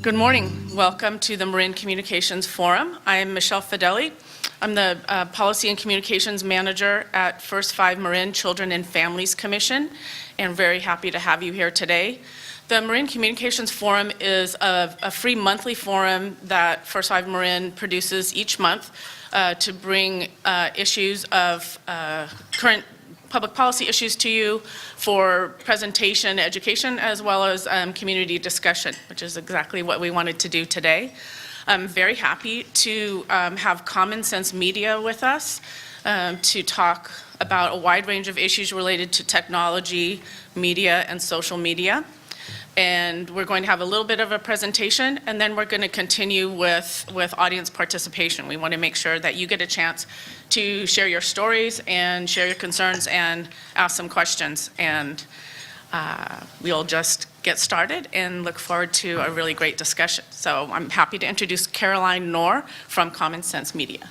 Good morning. Welcome to the Marin Communications Forum. I am Michelle Fideli. I'm the Policy and Communications Manager at First 5 Marin Children and Families Commission, and very happy to have you here today. The Marin Communications Forum is a free monthly forum that First 5 Marin produces each month to bring issues of current public policy issues to you for presentation, education, as well as community discussion, which is exactly what we wanted to do today. I'm very happy to have Common Sense Media with us to talk about a wide range of issues related to technology, media, and social media. And we're going to have a little bit of a presentation, and then we're going to continue with audience participation. We want to make sure that you get a chance to share your stories and share your concerns and ask some questions. And we'll just get started and look forward to a really great discussion. So I'm happy to introduce Caroline Noir from Common Sense Media.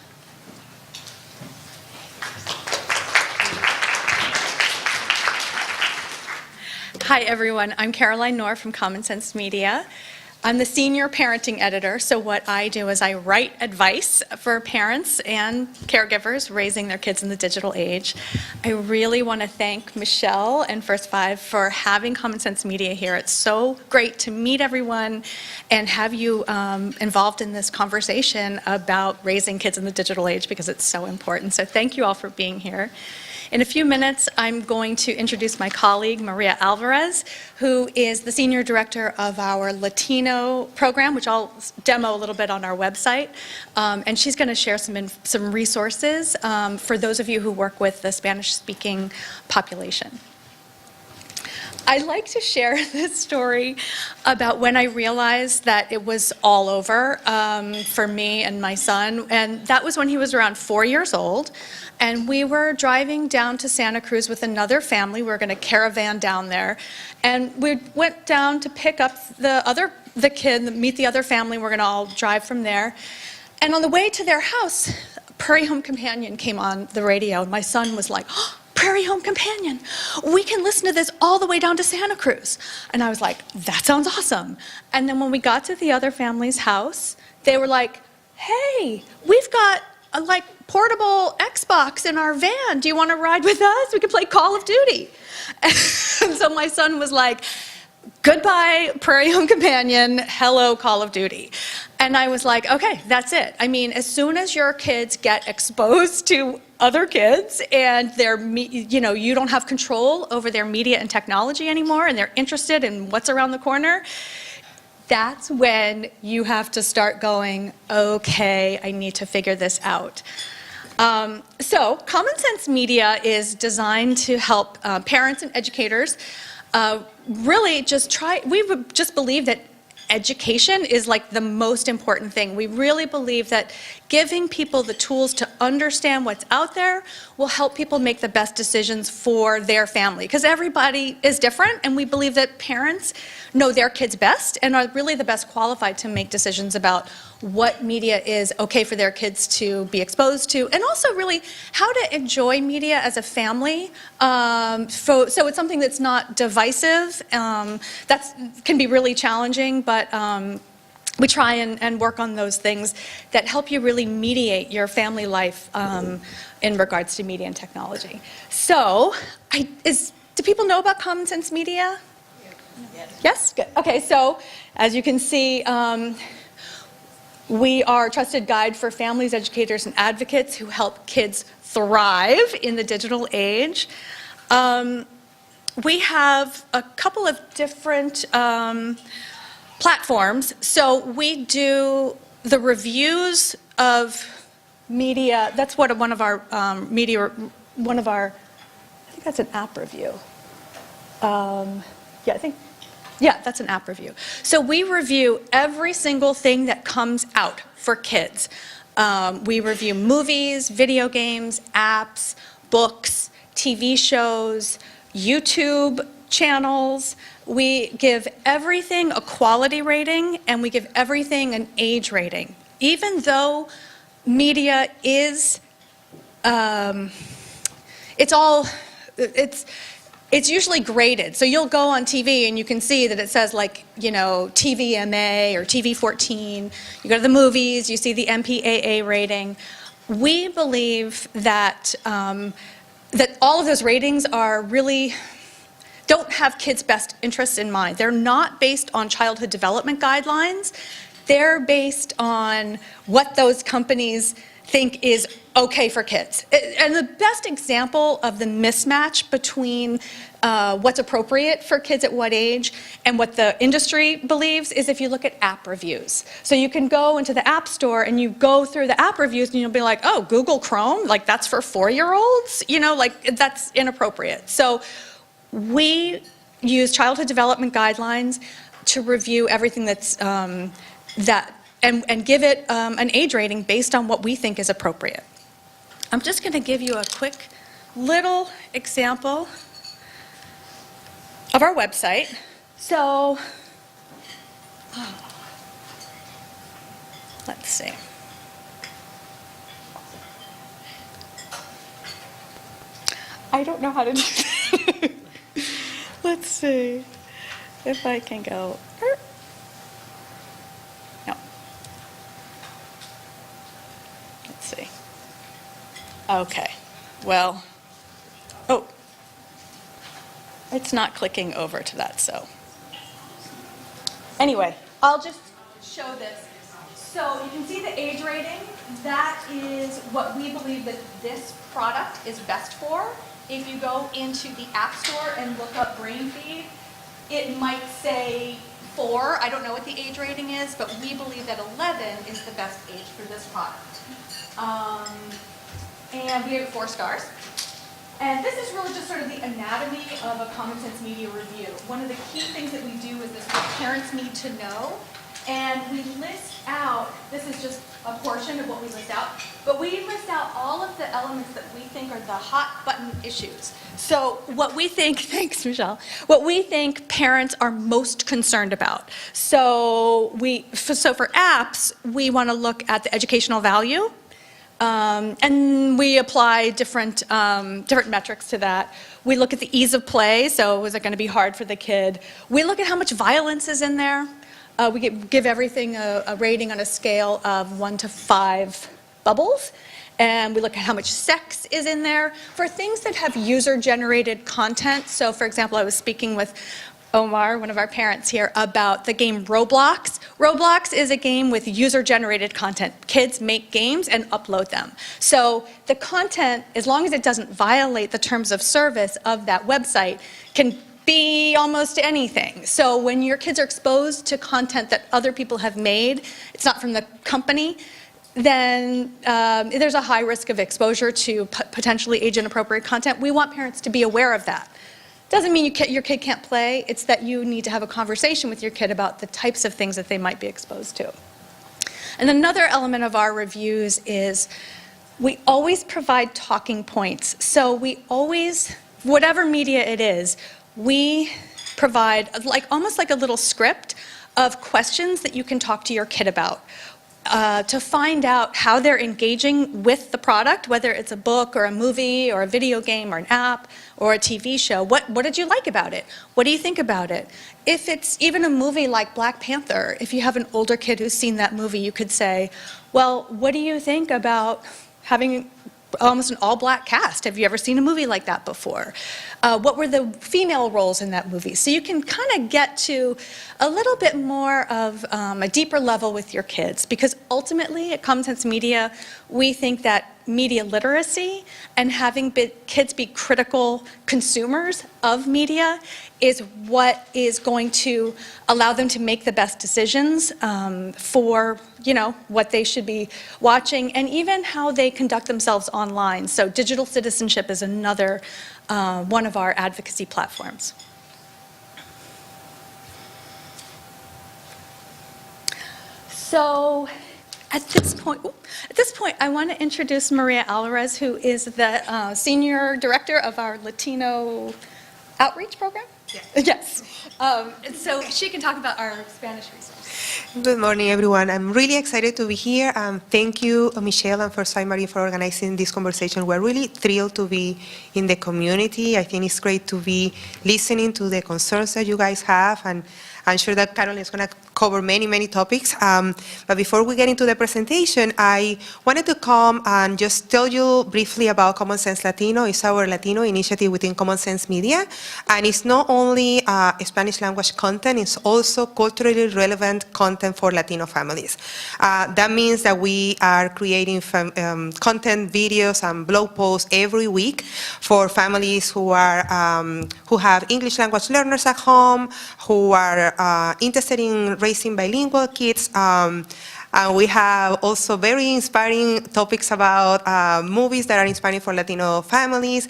Hi everyone, I'm Caroline Noir from Common Sense Media. I'm the senior parenting editor, so what I do is I write advice for parents and caregivers raising their kids in the digital age. I really want to thank Michelle and First 5 for having Common Sense Media here. It's so great to meet everyone and have you involved in this conversation about raising kids in the digital age because it's so important. So thank you all for being here. In a few minutes, I'm going to introduce my colleague, Maria Alvarez, who is the Senior Director of our Latino program, which I'll demo a little bit on our website. And she's going to share some resources for those of you who work with the Spanish-speaking population. I'd like to share this story about when I realized that it was all over for me and my son. And that was when he was around 4 years old. And we were driving down to Santa Cruz with another family. We were going to caravan down there. And we went down to pick up the kid, meet the other family. We're going to all drive from there. And on the way to their house, Prairie Home Companion came on the radio. And my son was like, oh, Prairie Home Companion, we can listen to this all the way down to Santa Cruz. And I was like, that sounds awesome. And then when we got to the other family's house, they were like, hey, we've got a portable Xbox in our van. Do you want to ride with us? We can play Call of Duty. And so my son was like, goodbye, Prairie Home Companion, hello, Call of Duty. And I was like, okay, that's it. I mean, as soon as your kids get exposed to other kids and you don't have control over their media and technology anymore, and they're interested in what's around the corner, that's when you have to start going, okay, I need to figure this out. So Common Sense Media is designed to help parents and educators really we just believe that education is like the most important thing. We really believe that giving people the tools to understand what's out there will help people make the best decisions for their family. Because everybody is different, and we believe that parents know their kids best and are really the best qualified to make decisions about what media is okay for their kids to be exposed to, and also really how to enjoy media as a family. So it's something that's not divisive. That can be really challenging, but we try and work on those things that help you really mediate your family life in regards to media and technology. So, do people know about Common Sense Media? Yes? Good. Okay, so as you can see, we are a trusted guide for families, educators, and advocates who help kids thrive in the digital age. We have a couple of different platforms. So we do the reviews of media. That's what one of our I think that's an app review. Yeah, that's an app review. So we review every single thing that comes out for kids. We review movies, video games, apps, books, TV shows, YouTube channels. We give everything a quality rating, and we give everything an age rating. Even though media is, it's it's usually graded. So you'll go on TV and you can see that it says like, you know, TVMA or TV14. You go to the movies, you see the MPAA rating. We believe that, that all of those ratings are really, don't have kids' best interests in mind. They're not based on childhood development guidelines. They're based on what those companies think is okay for kids. And the best example of the mismatch between what's appropriate for kids at what age and what the industry believes is if you look at app reviews. So you can go into the App Store and you go through the app reviews and you'll be like, oh, Google Chrome, like that's for 4-year-olds? You know, like that's inappropriate. So we use childhood development guidelines to review everything that's and give it an age rating based on what we think is appropriate. I'm just going to give you a quick little example of our website. So, let's see. I don't know how to do that. Let's see if I can go. No. Let's see. Okay. Well, oh, it's not clicking over to that, so. Anyway, I'll just show this. So you can see the age rating. That is what we believe that this product is best for. If you go into the App Store and look up Brain Feed, it might say 4. I don't know what the age rating is, but we believe that 11 is the best age for this product. And we gave it 4 stars. And this is really just sort of the anatomy of a Common Sense Media review. One of the key things that we do is this what parents need to know. And we list out, this is just a portion of what we list out, but we list out all of the elements that we think are the hot button issues. So what we think, thanks Michelle, what we think parents are most concerned about. So for apps, we want to look at the educational value. And we apply different metrics to that. We look at the ease of play, so is it going to be hard for the kid? We look at how much violence is in there. We give everything a rating on a scale of 1 to 5 bubbles. And we look at how much sex is in there. For things that have user-generated content, so for example, I was speaking with Omar, one of our parents here, about the game Roblox. Roblox is a game with user-generated content. Kids make games and upload them. So the content, as long as it doesn't violate the terms of service of that website, can be almost anything. So when your kids are exposed to content that other people have made, it's not from the company, then there's a high risk of exposure to potentially age-inappropriate content. We want parents to be aware of that. Doesn't mean your kid can't play, it's that you need to have a conversation with your kid about the types of things that they might be exposed to. And another element of our reviews is we always provide talking points. So we always, whatever media it is, we provide almost like a little script of questions that you can talk to your kid about. To find out how they're engaging with the product, whether it's a book or a movie or a video game or an app or a TV show. What did you like about it? What do you think about it? If it's even a movie like Black Panther, if you have an older kid who's seen that movie, you could say, well, what do you think about having almost an all-black cast? Have you ever seen a movie like that before? What were the female roles in that movie? So you can kind of get to a little bit more of a deeper level with your kids, because ultimately at Common Sense Media, we think that media literacy and having kids be critical consumers of media is what is going to allow them to make the best decisions for, what they should be watching and even how they conduct themselves online. So digital citizenship is another one of our advocacy platforms. So at this point, I want to introduce Maria Alvarez, who is the Senior Director of our Latino Outreach program? Yes. Yes. So she can talk about our Spanish resource. Good morning, everyone. I'm really excited to be here. Thank you, Michelle, and First Five Marin for organizing this conversation. We're really thrilled to be in the community. I think it's great to be listening to the concerns that you guys have, and I'm sure that Carol is going to cover many, many topics. But before we get into the presentation, I wanted to come and just tell you briefly about Common Sense Latino. It's our Latino initiative within Common Sense Media, and it's not only Spanish language content, it's also culturally relevant content for Latino families. That means that we are creating content, videos, and blog posts every week for families who have English language learners at home, who are interested in raising bilingual kids. And we have also very inspiring topics about movies that are inspiring for Latino families.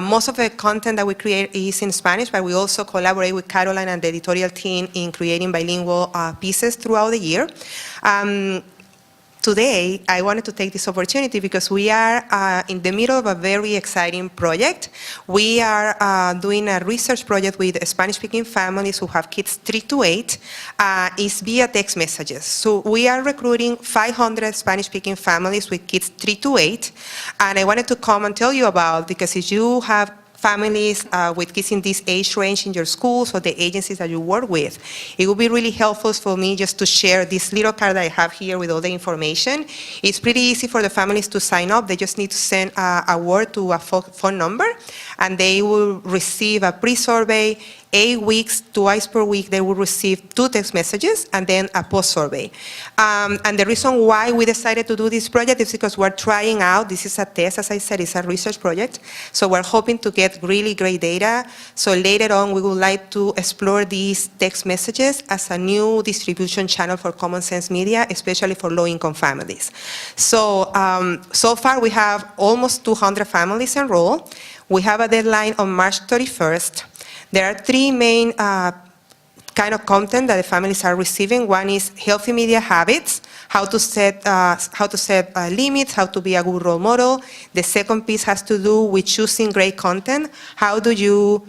Most of the content that we create is in Spanish, but we also collaborate with Caroline and the editorial team in creating bilingual pieces throughout the year. Today, I wanted to take this opportunity because we are in the middle of a very exciting project. We are doing a research project with Spanish-speaking families who have kids 3 to 8. It's via text messages. So we are recruiting 500 Spanish-speaking families with kids 3 to 8. And I wanted to come and tell you about, because if you have families with kids in this age range in your schools or the agencies that you work with, it would be really helpful for me just to share this little card that I have here with all the information. It's pretty easy for the families to sign up. They just need to send a word to a phone number, and they will receive a pre-survey. 8 weeks, twice per week, they will receive 2 text messages and then a post-survey. And the reason why we decided to do this project is because we're trying out, this is a test, as I said, it's a research project, so we're hoping to get really great data. So later on, we would like to explore these text messages as a new distribution channel for Common Sense Media, especially for low-income families. So, so far we have almost 200 families enrolled. We have a deadline on March 31st. There are 3 main kind of content that the families are receiving. One is healthy media habits, how to set limits, how to be a good role model. The second piece has to do with choosing great content. How do you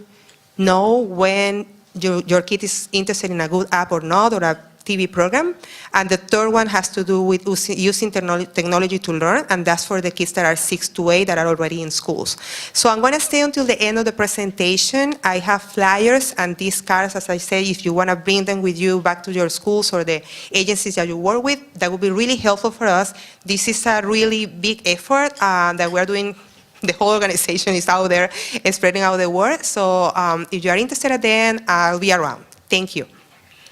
know when your kid is interested in a good app or not, or a TV program? And the third one has to do with using technology to learn, and that's for the kids that are 6 to 8 that are already in schools. So I'm going to stay until the end of the presentation. I have flyers and these cards, as I say, if you want to bring them with you back to your schools or the agencies that you work with, that would be really helpful for us. This is a really big effort that we're doing. The whole organization is out there spreading out the word. So if you are interested at the end, I'll be around. Thank you.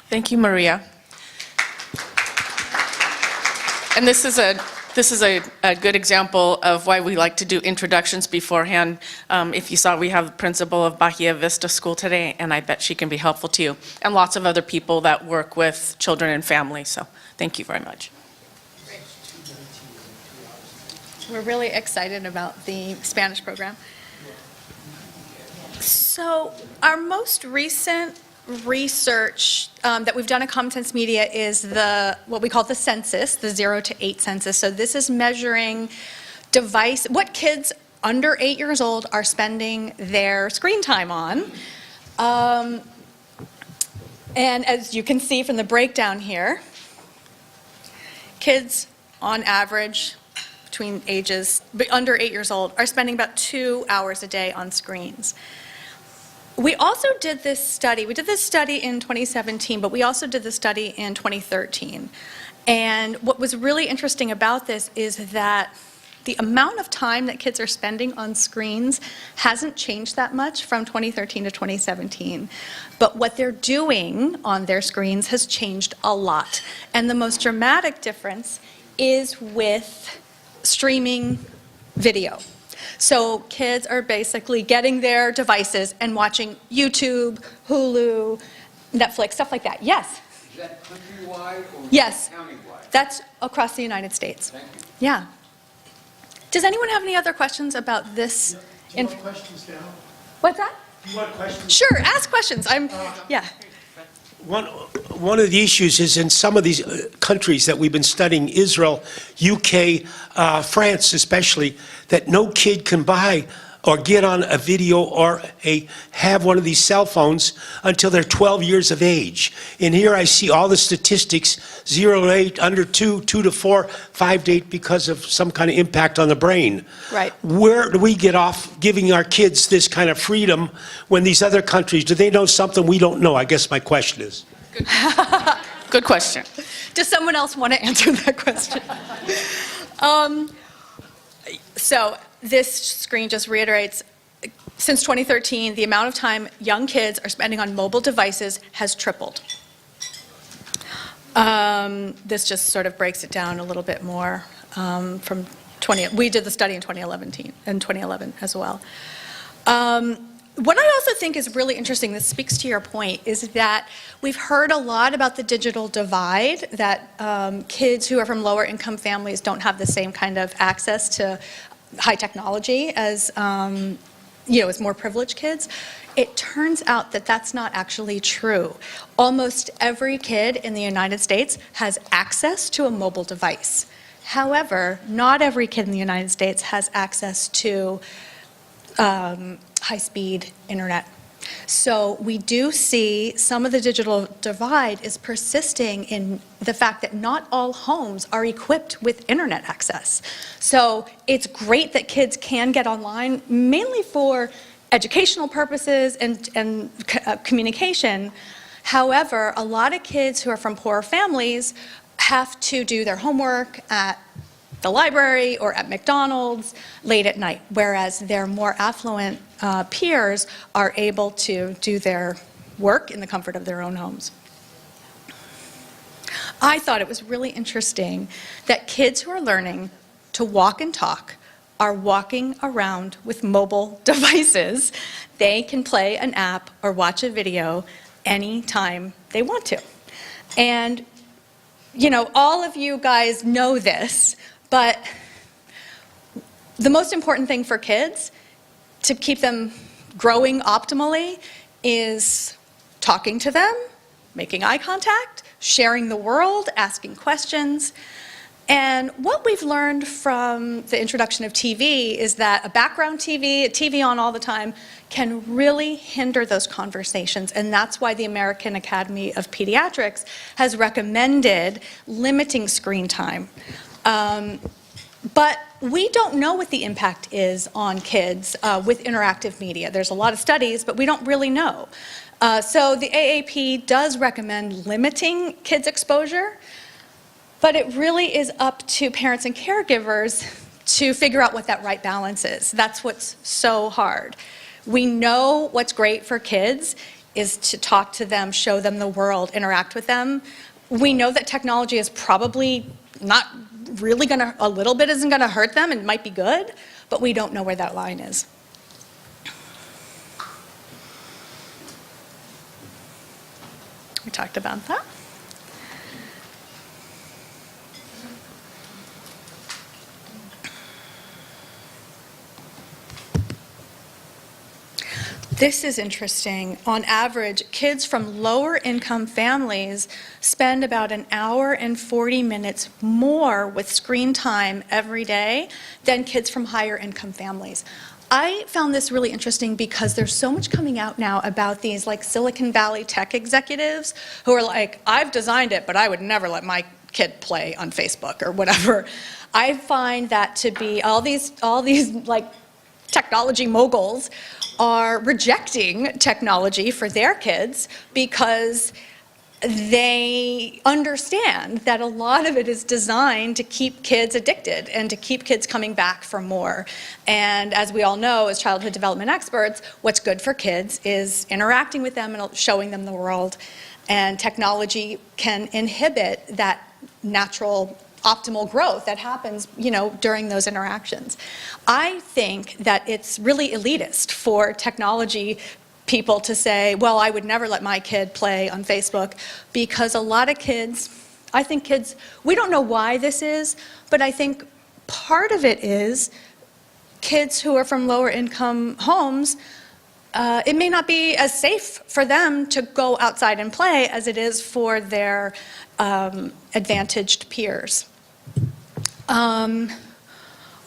Thank you, Maria. And this is a good example of why we like to do introductions beforehand. If you saw, we have the principal of Bahia Vista School today, and I bet she can be helpful to you, and lots of other people that work with children and families. So thank you very much. We're really excited about the Spanish program. So our most recent research that we've done at Common Sense Media is what we call the census, the 0 to 8 census. So this is measuring what kids under 8 years old are spending their screen time on. And as you can see from the breakdown here, kids on average between ages under 8 years old are spending about 2 hours a day on screens. We also did this study. We did this study in 2017, but we also did this study in 2013. And what was really interesting about this is that the amount of time that kids are spending on screens hasn't changed that much from 2013 to 2017. But what they're doing on their screens has changed a lot. And the most dramatic difference is with streaming video. So kids are basically getting their devices and watching YouTube, Hulu, Netflix, stuff like that. Yes? Is that countrywide or Yes. countywide? That's across the United States. Thank you. Yeah. Does anyone have any other questions about this? Do you want questions now? What's that? Do you want questions? Sure, ask questions. Yeah. One of the issues is in some of these countries that we've been studying, Israel, UK, France especially, that no kid can buy or get on a video or have one of these cell phones until they're 12 years of age. And here I see all the statistics, 0 to 8, under 2, 2 to 4, 5 to 8, because of some kind of impact on the brain. Right. Where do we get off giving our kids this kind of freedom when these other countries, do they know something we don't know? I guess my question is. Good question. Does someone else want to answer that question? So this screen just reiterates, since 2013, the amount of time young kids are spending on mobile devices has tripled. This just sort of breaks it down a little bit more from we did the study in 2011 as well. What I also think is really interesting, this speaks to your point, is that we've heard a lot about the digital divide, that kids who are from lower income families don't have the same kind of access to high technology as, as more privileged kids. It turns out that that's not actually true. Almost every kid in the United States has access to a mobile device. However, not every kid in the United States has access to high-speed internet. So we do see some of the digital divide is persisting in the fact that not all homes are equipped with internet access. So it's great that kids can get online, mainly for educational purposes and communication. However, a lot of kids who are from poorer families have to do their homework at the library or at McDonald's late at night, whereas their more affluent peers are able to do their work in the comfort of their own homes. I thought it was really interesting that kids who are learning to walk and talk are walking around with mobile devices. They can play an app or watch a video anytime they want to. And, all of you guys know this, but the most important thing for kids to keep them growing optimally is talking to them, making eye contact, sharing the world, asking questions. And what we've learned from the introduction of TV is that a background TV, a TV on all the time, can really hinder those conversations. And that's why the American Academy of Pediatrics has recommended limiting screen time. But we don't know what the impact is on kids with interactive media. There's a lot of studies, but we don't really know. So the AAP does recommend limiting kids' exposure, but it really is up to parents and caregivers to figure out what that right balance is. That's what's so hard. We know what's great for kids is to talk to them, show them the world, interact with them. We know that technology is probably not really a little bit isn't gonna hurt them and might be good, but we don't know where that line is. We talked about that. This is interesting. On average, kids from lower income families spend about an hour and 40 minutes more with screen time every day than kids from higher income families. I found this really interesting because there's so much coming out now about these like Silicon Valley tech executives who are like, I've designed it, but I would never let my kid play on Facebook or whatever. I find that to be all these like technology moguls are rejecting technology for their kids because they understand that a lot of it is designed to keep kids addicted and to keep kids coming back for more. And as we all know, as childhood development experts, what's good for kids is interacting with them and showing them the world. And technology can inhibit that natural optimal growth that happens, during those interactions. I think that it's really elitist for technology people to say, well, I would never let my kid play on Facebook, because a lot of kids, we don't know why this is, but I think part of it is kids who are from lower income homes, it may not be as safe for them to go outside and play as it is for their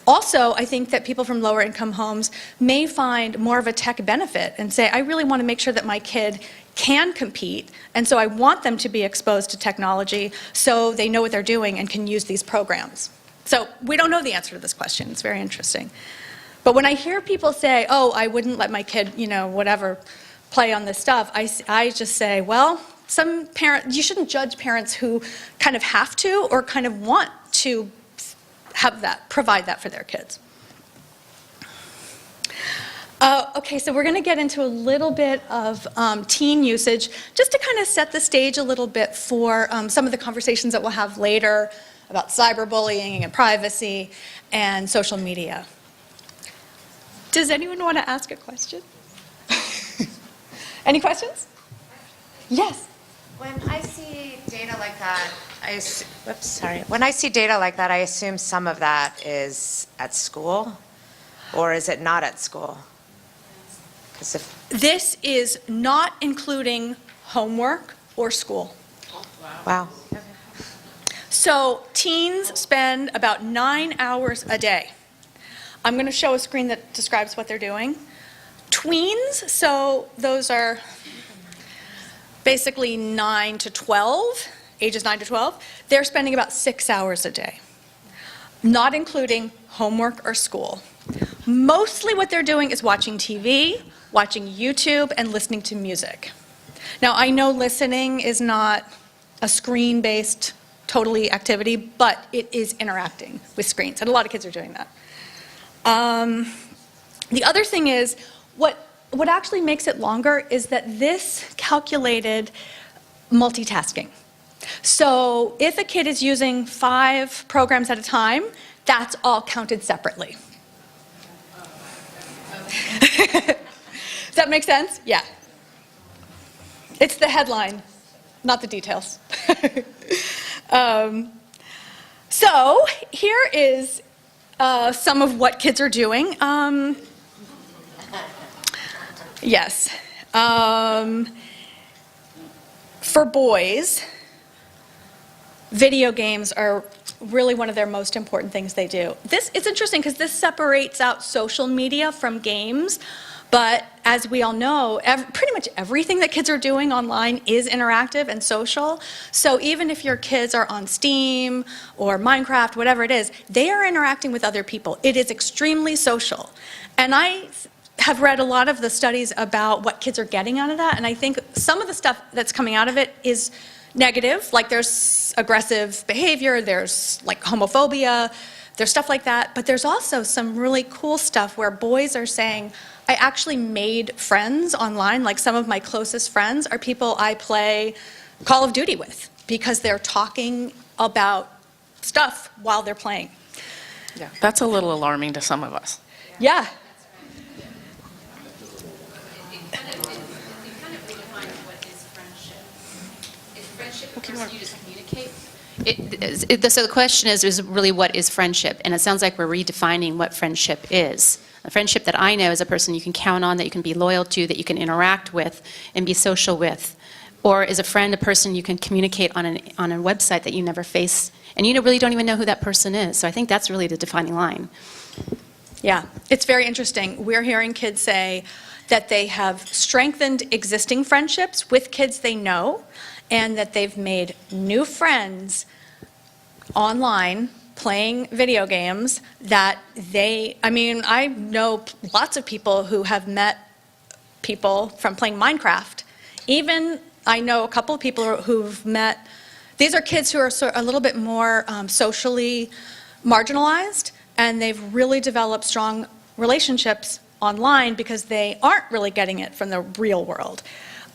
Also, I think that people from lower income homes may find more of a tech benefit and say, I really want to make sure that my kid can compete, and so I want them to be exposed to technology so they know what they're doing and can use these programs. So we don't know the answer to this question. It's very interesting. But when I hear people say, oh, I wouldn't let my kid, whatever, play on this stuff, I just say, well, some parents, you shouldn't judge parents who kind of have to or kind of want to have that, provide that for their kids. Okay, so we're going to get into a little bit of teen usage, just to kind of set the stage a little bit for some of the conversations that we'll have later about cyberbullying and privacy and social media. Does anyone want to ask a question? Any questions? Yes. When I see data like that, When I see data like that, I assume some of that is at school, or is it not at school? Because if, This is not including homework or school. wow. So teens spend about 9 hours a day. I'm going to show a screen that describes what they're doing. Tweens, so those are basically 9 to 12, ages 9 to 12, they're spending about 6 hours a day, not including homework or school. Mostly what they're doing is watching TV, watching YouTube, and listening to music. Now, I know listening is not a screen-based totally activity, but it is interacting with screens, and a lot of kids are doing that. The other thing is, what actually makes it longer is that this calculated multitasking. So if a kid is using 5 programs at a time, that's all counted separately. Does that make sense? Yeah. It's the headline, not the details. So here is some of what kids are doing. Yes. For boys, video games are really one of their most important things they do. It's interesting because this separates out social media from games, but as we all know, pretty much everything that kids are doing online is interactive and social. So even if your kids are on Steam or Minecraft, whatever it is, they are interacting with other people. It is extremely social. And I have read a lot of the studies about what kids are getting out of that, and I think some of the stuff that's coming out of it is negative, like there's aggressive behavior, there's like homophobia, there's stuff like that, but there's also some really cool stuff where boys are saying, I actually made friends online, like some of my closest friends are people I play Call of Duty with, because they're talking about stuff while they're playing. Yeah, that's a little alarming to some of us. Yeah. You just communicate. So the question is really what is friendship? And it sounds like we're redefining what friendship is. A friendship that I know is a person you can count on, that you can be loyal to, that you can interact with and be social with. Or is a friend a person you can communicate on a website that you never face, and you really don't even know who that person is. So I think that's really the defining line. Yeah, it's very interesting. We're hearing kids say that they have strengthened existing friendships with kids they know, and that they've made new friends online playing video games that I know lots of people who have met people from playing Minecraft. Even I know a couple of people who've met, these are kids who are a little bit more socially marginalized, and they've really developed strong relationships online because they aren't really getting it from the real world.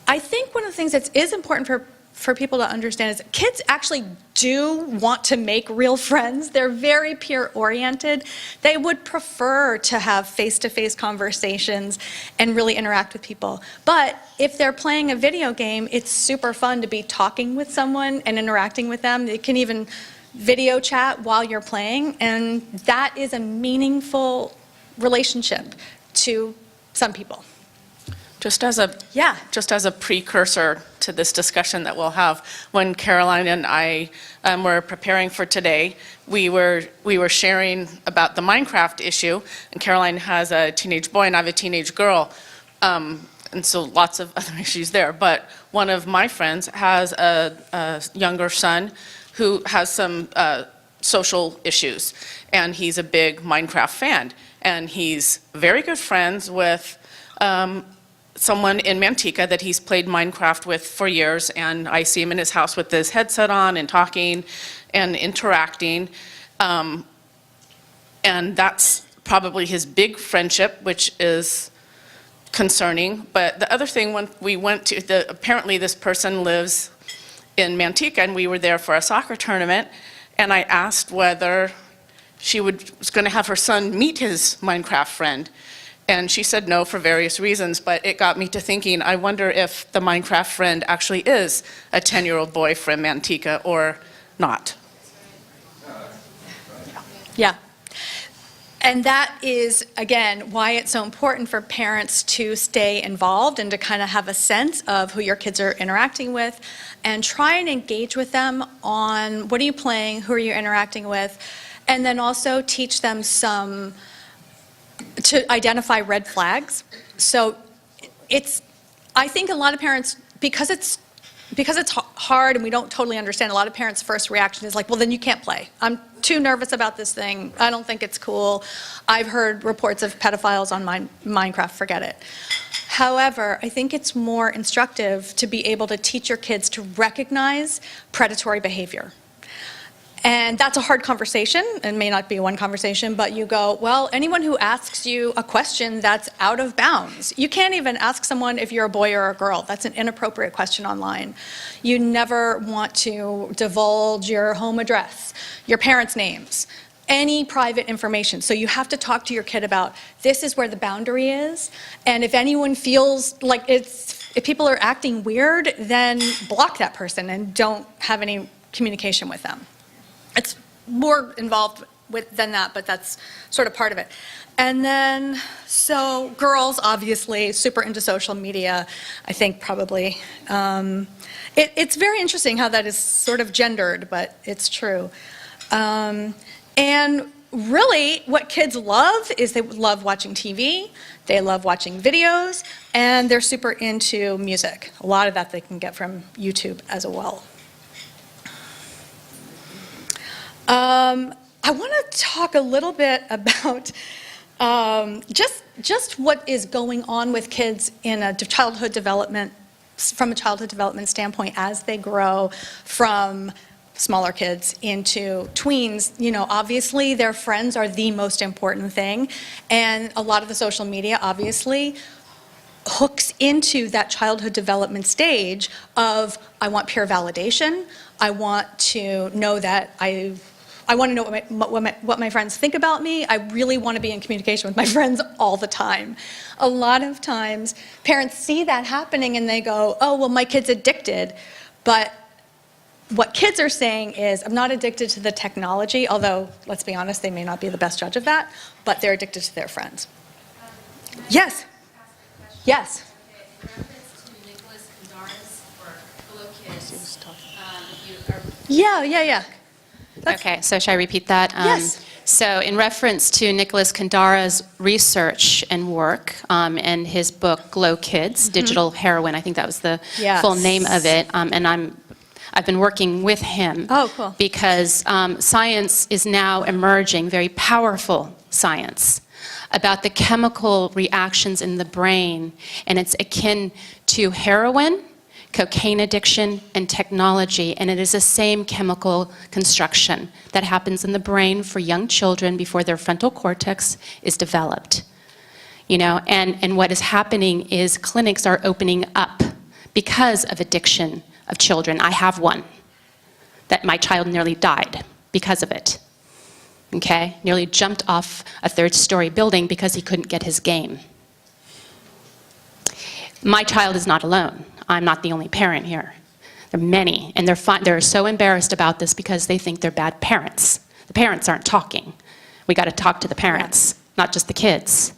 I think one of the things that is important for people to understand is that kids actually do want to make real friends. They're very peer-oriented. They would prefer to have face-to-face conversations and really interact with people. But if they're playing a video game, it's super fun to be talking with someone and interacting with them. They can even video chat while you're playing, and that is a meaningful relationship to some people. Just as a Yeah. just as a precursor to this discussion that we'll have, when Caroline and I were preparing for today, we were sharing about the Minecraft issue, and Caroline has a teenage boy and I have a teenage girl, and so lots of other issues there. But one of my friends has a younger son who has some social issues, and he's a big Minecraft fan, and he's very good friends with someone in Manteca that he's played Minecraft with for years, and I see him in his house with his headset on and talking and interacting. And that's probably his big friendship, which is concerning. But the other thing, when we went to, apparently this person lives in Manteca, and we were there for a soccer tournament, and I asked whether she was going to have her son meet his Minecraft friend. And she said no for various reasons, but it got me to thinking, I wonder if the Minecraft friend actually is a 10-year-old boy from Manteca or not. Yeah. And that is, again, why it's so important for parents to stay involved and to kind of have a sense of who your kids are interacting with and try and engage with them on what are you playing, who are you interacting with, and then also teach them to identify red flags. So I think a lot of parents, because it's hard and we don't totally understand, a lot of parents' first reaction is like, well, then you can't play. I'm too nervous about this thing. I don't think it's cool. I've heard reports of pedophiles on Minecraft, forget it. However, I think it's more instructive to be able to teach your kids to recognize predatory behavior. And that's a hard conversation, and may not be one conversation, but you go, well, anyone who asks you a question that's out of bounds, you can't even ask someone if you're a boy or a girl. That's an inappropriate question online. You never want to divulge your home address, your parents' names, any private information. So you have to talk to your kid about, this is where the boundary is, and if anyone feels like if people are acting weird, then block that person and don't have any communication with them. It's more involved than that, but that's sort of part of it. And then, so girls, obviously, super into social media, I think probably. It's very interesting how that is sort of gendered, but it's true. And really, what kids love is they love watching TV, they love watching videos, and they're super into music. A lot of that they can get from YouTube as well. I want to talk a little bit about just what is going on with kids in a childhood development, from a childhood development standpoint as they grow from smaller kids into tweens. You know, obviously their friends are the most important thing, and a lot of the social media obviously hooks into that childhood development stage of, I want peer validation, I want to know that I want to know what my friends think about me. I really want to be in communication with my friends all the time. A lot of times, parents see that happening and they go, oh, well, my kid's addicted. But what kids are saying is, I'm not addicted to the technology, although, let's be honest, they may not be the best judge of that, but they're addicted to their friends. Yes? Yes? In reference to Nicholas Candaras for Hello Kids, Yeah. Okay, so should I repeat that? Yes. So in reference to Nicholas Candaras' research and work and his book, Glow Kids, Digital Heroin, I think that was the full name of it, and I've been working with him. Oh, cool. Because science is now emerging, very powerful science, about the chemical reactions in the brain, and it's akin to heroin, cocaine addiction, and technology, and it is the same chemical construction that happens in the brain for young children before their frontal cortex is developed. You know, and what is happening is clinics are opening up because of addiction of children. I have one that my child nearly died because of it. Okay, nearly jumped off a third-story building because he couldn't get his game. My child is not alone. I'm not the only parent here. There are many, and they're so embarrassed about this because they think they're bad parents. The parents aren't talking. We got to talk to the parents, not just the kids.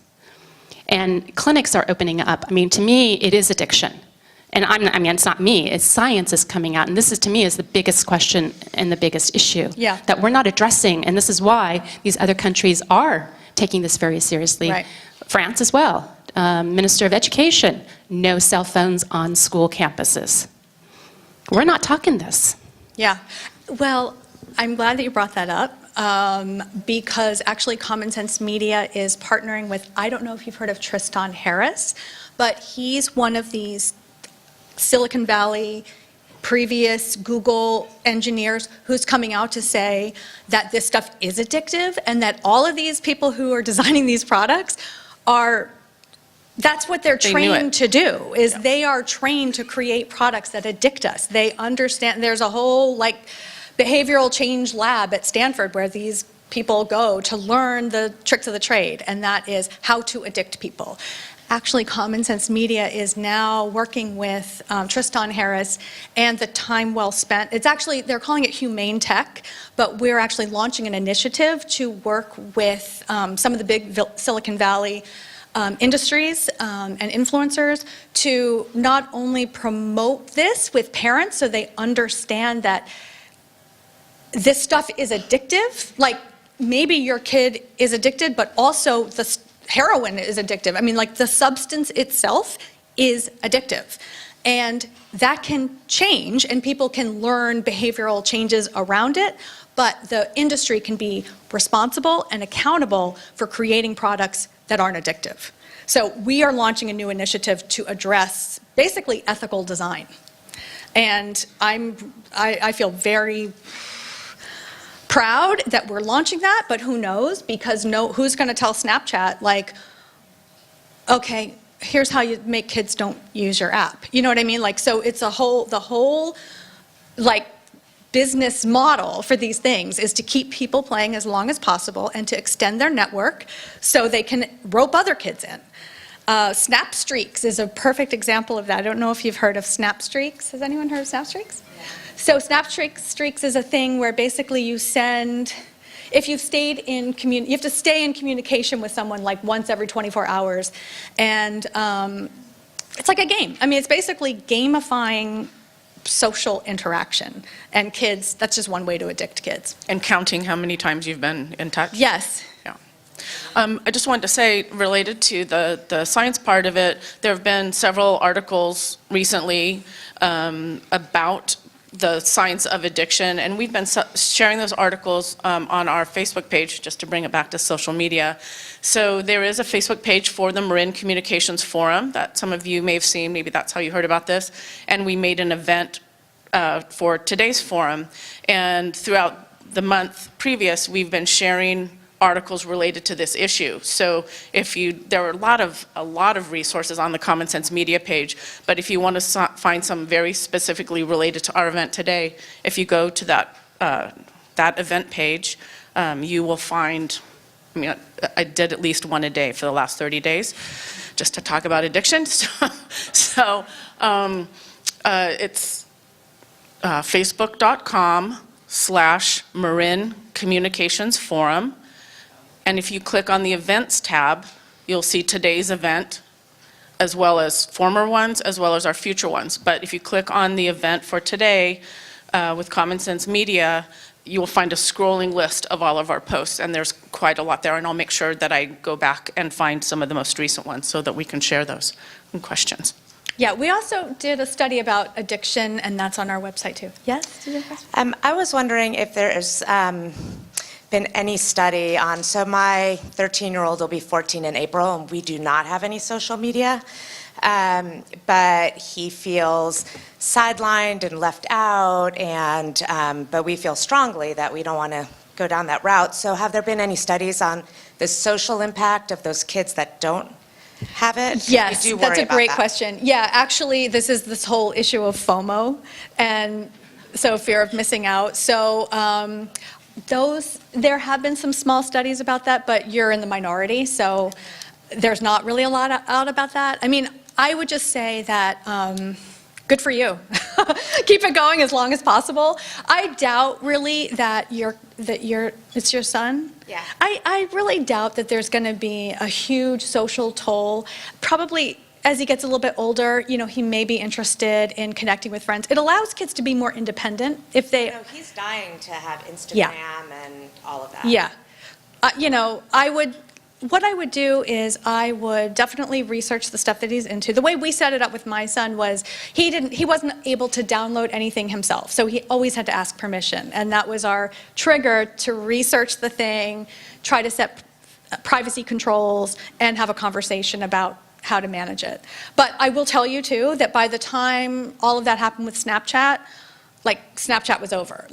And clinics are opening up. I mean, to me, it is addiction. And it's not me, it's science is coming out. And this is, to me, is the biggest question and the biggest issue Yeah. that we're not addressing. And this is why these other countries are taking this very seriously. Right. France as well. Minister of Education, no cell phones on school campuses. We're not talking this. Yeah. Well, I'm glad that you brought that up, because actually Common Sense Media is partnering with, I don't know if you've heard of Tristan Harris, but he's one of these Silicon Valley, previous Google engineers who's coming out to say that this stuff is addictive and that all of these people who are designing these products that's what they're They knew trained it. to do, is they are trained to create products that addict us. They understand, there's a whole behavioral change lab at Stanford where these people go to learn the tricks of the trade, and that is how to addict people. Actually, Common Sense Media is now working with Tristan Harris and the Time Well Spent. It's actually, they're calling it Humane Tech, but we're actually launching an initiative to work with some of the big Silicon Valley industries and influencers to not only promote this with parents so they understand that this stuff is addictive, like maybe your kid is addicted, but also the heroin is addictive. I mean, the substance itself is addictive. And that can change, and people can learn behavioral changes around it, but the industry can be responsible and accountable for creating products that aren't addictive. So we are launching a new initiative to address basically ethical design. And I feel very proud that we're launching that, but who knows? Because who's going to tell Snapchat, okay, here's how you make kids don't use your app. You know what I mean? So it's the whole business model for these things is to keep people playing as long as possible and to extend their network so they can rope other kids in. Snap Streaks is a perfect example of that. I don't know if you've heard of Snap Streaks. Has anyone heard of Snap Streaks? So Snap Streaks is a thing where basically you send, if you've stayed in you have to stay in communication with someone once every 24 hours. And it's like a game. I mean, it's basically gamifying social interaction. And kids, that's just one way to addict kids. And counting how many times you've been in touch? Yes. Yeah. I just wanted to say, related to the science part of it, there have been several articles recently about the science of addiction, and we've been sharing those articles on our Facebook page, just to bring it back to social media. So there is a Facebook page for the Marin Communications Forum that some of you may have seen, maybe that's how you heard about this, and we made an event for today's forum, and throughout the month previous, we've been sharing articles related to this issue. So there are a lot of resources on the Common Sense Media page, but if you want to find some very specifically related to our event today, if you go to that event page, you will find, I did at least one a day for the last 30 days, just to talk about addiction. So it's facebook.com/Marin Communications Forum. And if you click on the events tab, you'll see today's event, as well as former ones, as well as our future ones. But if you click on the event for today with Common Sense Media, you will find a scrolling list of all of our posts, and there's quite a lot there. And I'll make sure that I go back and find some of the most recent ones so that we can share those questions. Yeah, we also did a study about addiction, and that's on our website too. Yes? Did you have a question? I was wondering if there's been any study on, so my 13-year-old will be 14 in April, and we do not have any social media, but he feels sidelined and left out, and but we feel strongly that we don't want to go down that route. So have there been any studies on the social impact of those kids that don't have it? Yes, We do that's worry a about great that. question. Yeah, actually, this whole issue of FOMO, and so fear of missing out. So there have been some small studies about that, but you're in the minority, so there's not really a lot out about that. I mean, I would just say that good for you. keep it going as long as possible. I doubt really that it's your son? Yeah. I really doubt that there's going to be a huge social toll. Probably as he gets a little bit older, he may be interested in connecting with friends. It allows kids to be more independent if they. He's dying to have Instagram Yeah. and all of that. Yeah. What I would do is I would definitely research the stuff that he's into. The way we set it up with my son was he wasn't able to download anything himself, so he always had to ask permission. And that was our trigger to research the thing, try to set privacy controls, and have a conversation about how to manage it. But I will tell you too that by the time all of that happened with Snapchat, Snapchat was over.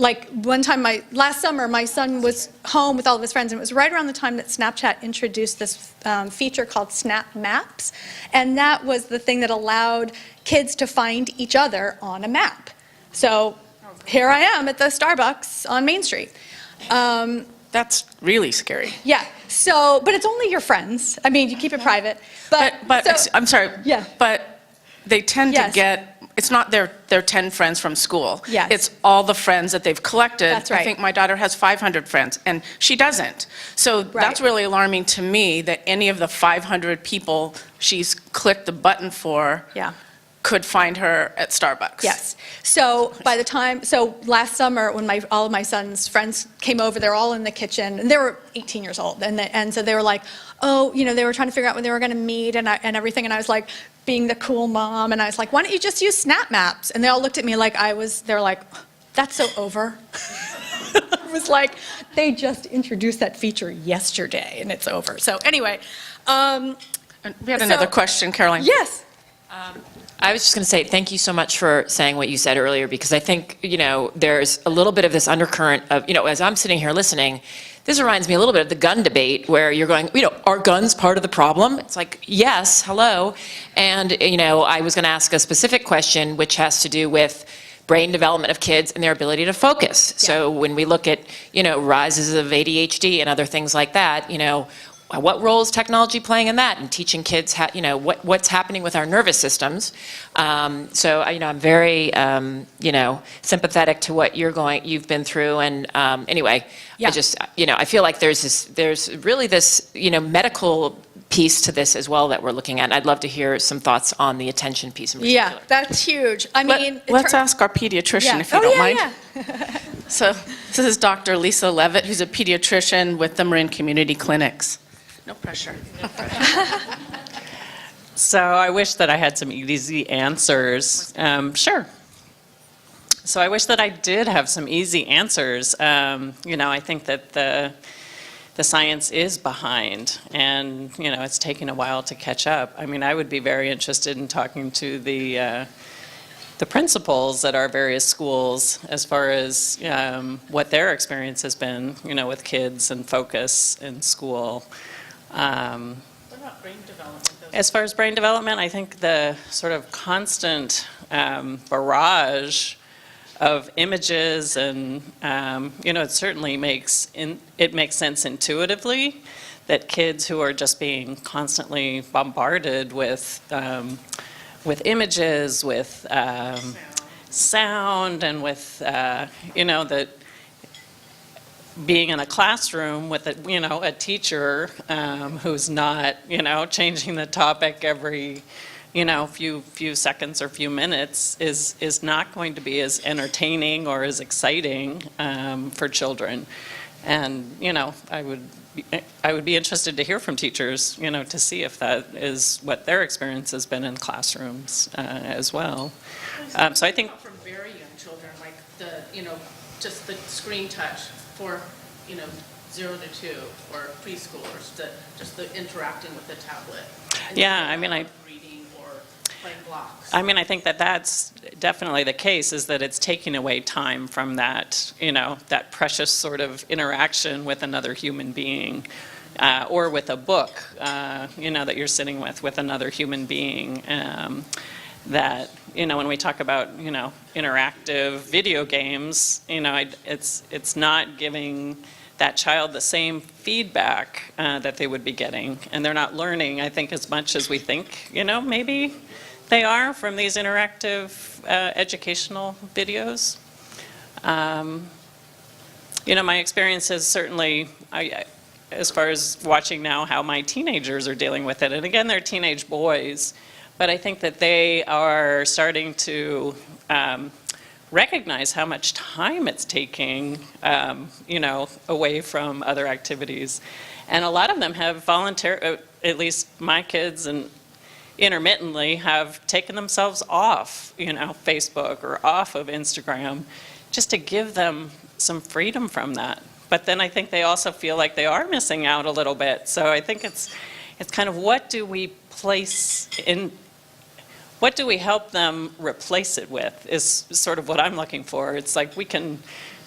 One time, last summer, my son was home with all of his friends, and it was right around the time that Snapchat introduced this feature called Snap Maps, and that was the thing that allowed kids to find each other on a map. So here I am at the Starbucks on Main Street. That's really scary. Yeah, but it's only your friends. I mean, you keep it private. I'm sorry. Yeah. But they tend Yes. to get, it's not their 10 friends from school. Yes. It's all the friends that they've collected. That's right. I think my daughter has 500 friends, and she doesn't. So that's really alarming to me that any of the 500 people she's clicked the button for Yeah. could find her at Starbucks. Yes. So last summer when all of my son's friends came over, they're all in the kitchen, and they were 18 years old, and so they were like, they were trying to figure out when they were going to meet and everything, and I was like, being the cool mom, and I was like, why don't you just use Snap Maps? And they all looked at me they're like, that's so over. It was like, they just introduced that feature yesterday, and it's over. So anyway. And we had another question, Caroline. Yes. I was just going to say thank you so much for saying what you said earlier, because I think, there's a little bit of this undercurrent of, as I'm sitting here listening, this reminds me a little bit of the gun debate where you're going, are guns part of the problem? It's like, yes, hello. And, I was going to ask a specific question, which has to do with brain development of kids and their ability to focus. Yeah. So when we look at, rises of ADHD and other things like that, what role is technology playing in that and teaching kids what's happening with our nervous systems? So I'm very sympathetic to what you've been through, and anyway, Yeah. I feel like there's really this medical piece to this as well that we're looking at. And I'd love to hear some thoughts on the attention piece in particular. Yeah, that's huge. I mean, Let's ask our pediatrician, if you don't mind. Yeah. So this is Dr. Lisa Levitt, who's a pediatrician with the Marin Community Clinics. No pressure. So I wish that I had some easy answers. Sure. So I wish that I did have some easy answers. I think that the science is behind, and it's taking a while to catch up. I mean, I would be very interested in talking to the principals at our various schools as far as what their experience has been, with kids and focus in school. What about brain development? As far as brain development, I think the sort of constant barrage of images and, it certainly makes sense intuitively that kids who are just being constantly bombarded with images, with sound, and with, that being in a classroom with a teacher who's not, changing the topic every, few seconds or few minutes is not going to be as entertaining or as exciting for children. And, I would be interested to hear from teachers, to see if that is what their experience has been in classrooms as well. So I think from very young children, like just the screen touch for, 0 to 2, or preschoolers, just the interacting with the tablet. Yeah, Reading or playing blocks. I think that that's definitely the case, is that it's taking away time from that, that precious sort of interaction with another human being, or with a book, that you're sitting with another human being. That, when we talk about, interactive video games, it's not giving that child the same feedback that they would be getting. And they're not learning, I think, as much as we think, maybe they are from these interactive educational videos. You know, my experience is certainly, as far as watching now how my teenagers are dealing with it, and again, they're teenage boys, but I think that they are starting to recognize how much time it's taking, you know, away from other activities. And a lot of them have volunteered, at least my kids, and intermittently have taken themselves off, you know, Facebook or off of Instagram, just to give them some freedom from that. But then I think they also feel like they are missing out a little bit. So I think it's kind of what do we place in, what do we help them replace it with is sort of what I'm looking for. It's like we can,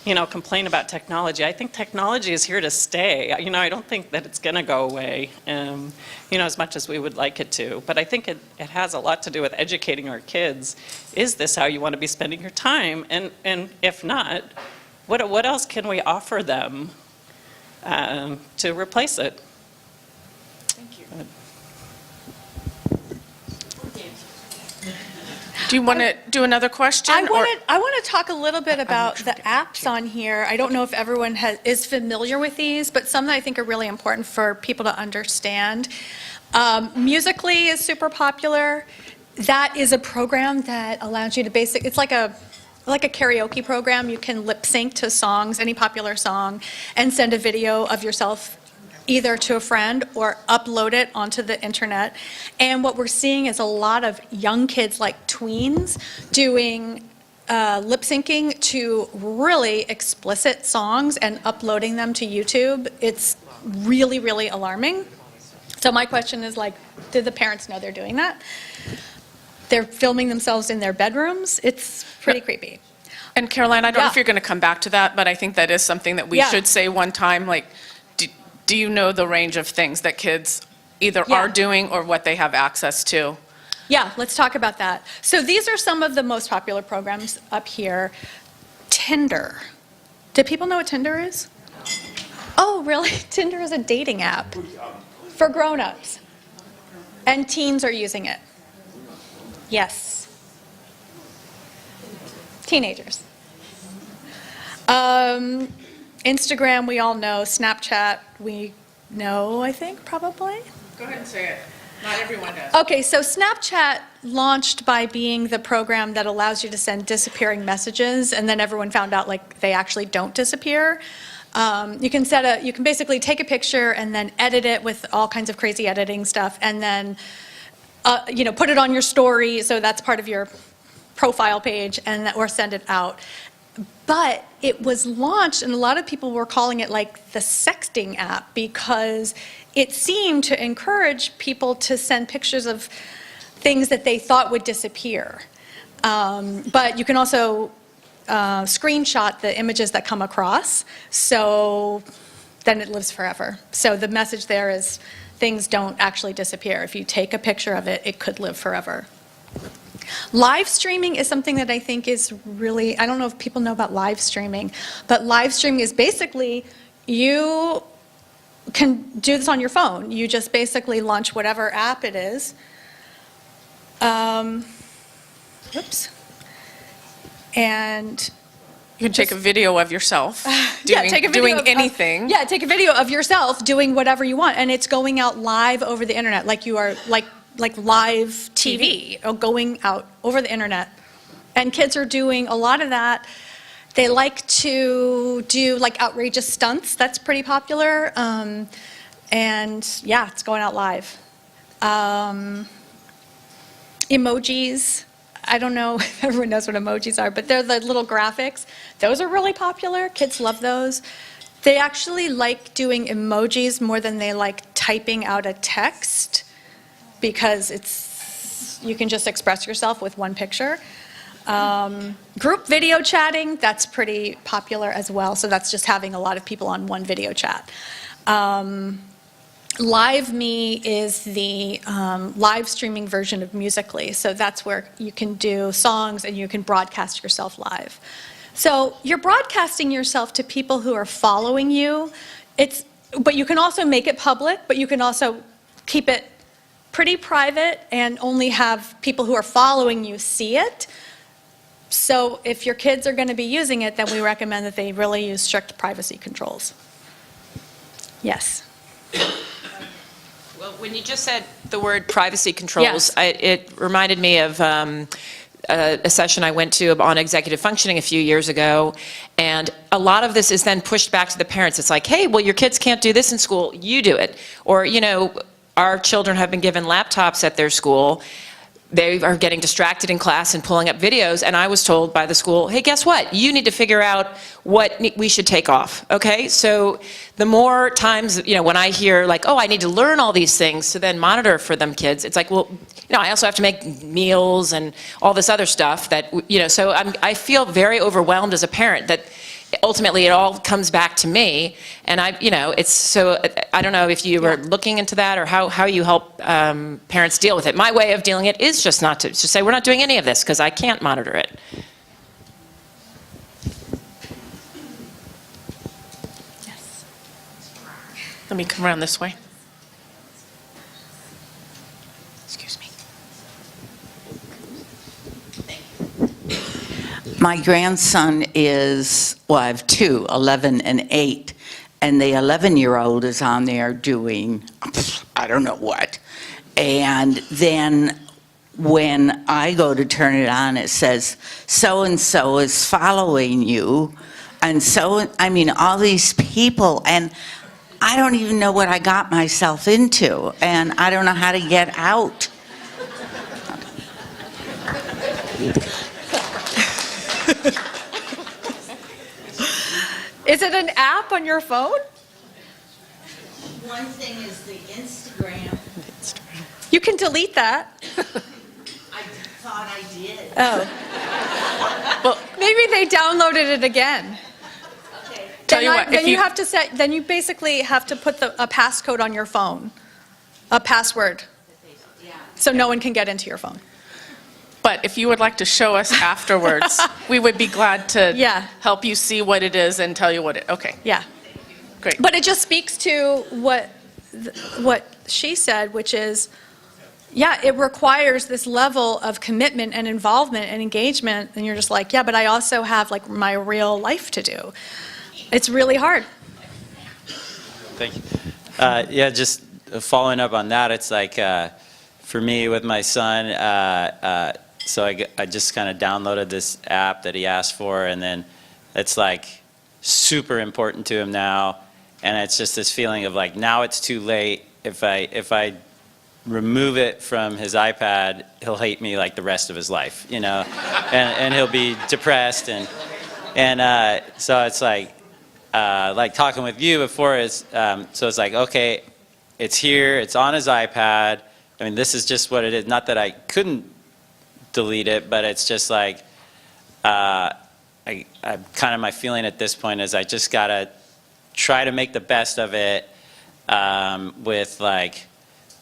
you know, complain about technology. I think technology is here to stay. You know, I don't think that it's going to go away, you know, as much as we would like it to. But I think it has a lot to do with educating our kids. Is this how you want to be spending your time? And if not, what else can we offer them to replace it? Thank you. Do you want to do another question? I or- want to talk a little bit about the apps on here. I don't know if everyone is familiar with these, but some that I think are really important for people to understand. Musical.ly is super popular. That is a program that allows you to it's like a karaoke program. You can lip sync to songs, any popular song, and send a video of yourself either to a friend or upload it onto the internet. And what we're seeing is a lot of young kids, like tweens, doing lip syncing to really explicit songs and uploading them to YouTube. It's really, really alarming. So my question is, like, did the parents know they're doing that? They're filming themselves in their bedrooms. It's pretty creepy. And Caroline, I don't know Yeah. if you're going to come back to that, but I think that is something that we Yeah. should say one time, like, do you know the range of things that kids either Yeah. are doing or what they have access to? Yeah, let's talk about that. So these are some of the most popular programs up here. Tinder. Do people know what Tinder is? Oh, really? Tinder is a dating app for grown-ups. And teens are using it. Yes. Teenagers. Instagram, we all know. Snapchat, we know, I think, probably. Go ahead and say it. Not everyone does. Okay, so Snapchat launched by being the program that allows you to send disappearing messages, and then everyone found out, like, they actually don't disappear. You can basically take a picture and then edit it with all kinds of crazy editing stuff, and then you know, put it on your story, so that's part of your profile page, or send it out. But it was launched, and a lot of people were calling it like the Sexting App, because it seemed to encourage people to send pictures of things that they thought would disappear. But you can also screenshot the images that come across, so then it lives forever. So the message there is things don't actually disappear. If you take a picture of it, it could live forever. Live streaming is something that I think is really, I don't know if people know about live streaming, but live streaming is basically, you can do this on your phone. You just basically launch whatever app it is. Oops. And You can take a video of yourself yeah, take a video doing of anything. Yeah, take a video of yourself doing whatever you want, and it's going out live over the internet, like you are, like live TV, or going out over the internet. And kids are doing a lot of that. They like to do like outrageous stunts. That's pretty popular. And yeah, it's going out live. Emojis. I don't know if everyone knows what emojis are, but they're the little graphics. Those are really popular. Kids love those. They actually like doing emojis more than they like typing out a text, because you can just express yourself with one picture. Group video chatting, that's pretty popular as well. So that's just having a lot of people on one video chat. LiveMe is the live streaming version of Musical.ly. So that's where you can do songs and you can broadcast yourself live. So you're broadcasting yourself to people who are following you. But you can also make it public, but you can also keep it pretty private and only have people who are following you see it. So if your kids are going to be using it, then we recommend that they really use strict privacy controls. Yes. Well, when you just said the word privacy controls, Yes. it reminded me of a session I went to on executive functioning a few years ago, and a lot of this is then pushed back to the parents. It's like, hey, well, your kids can't do this in school, you do it. Or, you know, our children have been given laptops at their school. They are getting distracted in class and pulling up videos, and I was told by the school, hey, guess what? You need to figure out what we should take off, okay? So the more times, you know, when I hear like, oh, I need to learn all these things to then monitor for them kids, it's like, well, you know, I also have to make meals and all this other stuff that, you know, so I feel very overwhelmed as a parent that ultimately it all comes back to me, and you know, it's so, I don't know if you were looking into that or how you help parents deal with it. My way of dealing it is just not to, just say we're not doing any of this because I can't monitor it. Yes. Let me come around this way. Excuse me. My grandson is, well, I have two, 11 and 8, and the 11-year-old is on there doing, I don't know what. And then when I go to turn it on, it says, so-and-so is following you. And so, I mean, all these people, and I don't even know what I got myself into, and I don't know how to get out. Is it an app on your phone? One thing is the Instagram. You can delete that. I thought I did. Oh. Well, maybe they downloaded it again. Okay. Tell you what, if Then you you- have to set, then you basically have to put a passcode on your phone, a password, so no one can get into your phone. But if you would like to show us afterwards, we would be glad to Yeah. help you see what it is and tell you what it, okay, Yeah. great. But it just speaks to what she said, which is, yeah, it requires this level of commitment and involvement and engagement, and you're just like, yeah, but I also have like my real life to do. It's really hard. Thank you. Yeah, just following up on that, it's like, for me with my son, so I just kind of downloaded this app that he asked for, and then it's like super important to him now, and it's just this feeling of like, now it's too late. If I remove it from his iPad, he'll hate me like the rest of his life, you know, and he'll be depressed, and so it's like talking with you before is, so it's like, okay, it's here, it's on his iPad. I mean, this is just what it is. Not that I couldn't delete it, but it's just like, I kind of, my feeling at this point is I just gotta try to make the best of it, with like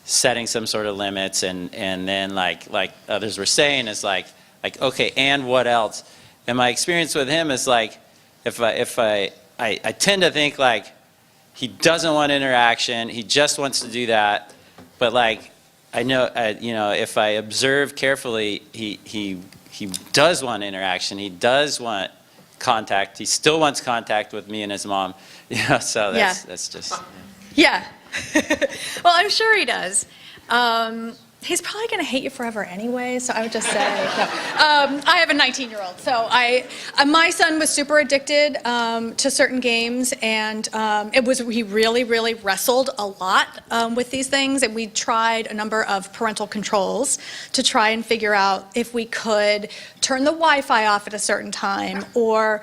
setting some sort of limits, and then like others were saying is like okay, and what else? And my experience with him is like, if I tend to think like he doesn't want interaction, he just wants to do that, but like I know, you know, if I observe carefully, he does want interaction. He does want contact. He still wants contact with me and his mom. You know, so that's just. Yeah. Well, I'm sure he does. He's probably going to hate you forever anyway, so I would just say, no. I have a 19-year-old, so my son was super addicted to certain games, and he really, really wrestled a lot with these things, and we tried a number of parental controls to try and figure out if we could turn the Wi-Fi off at a certain time, or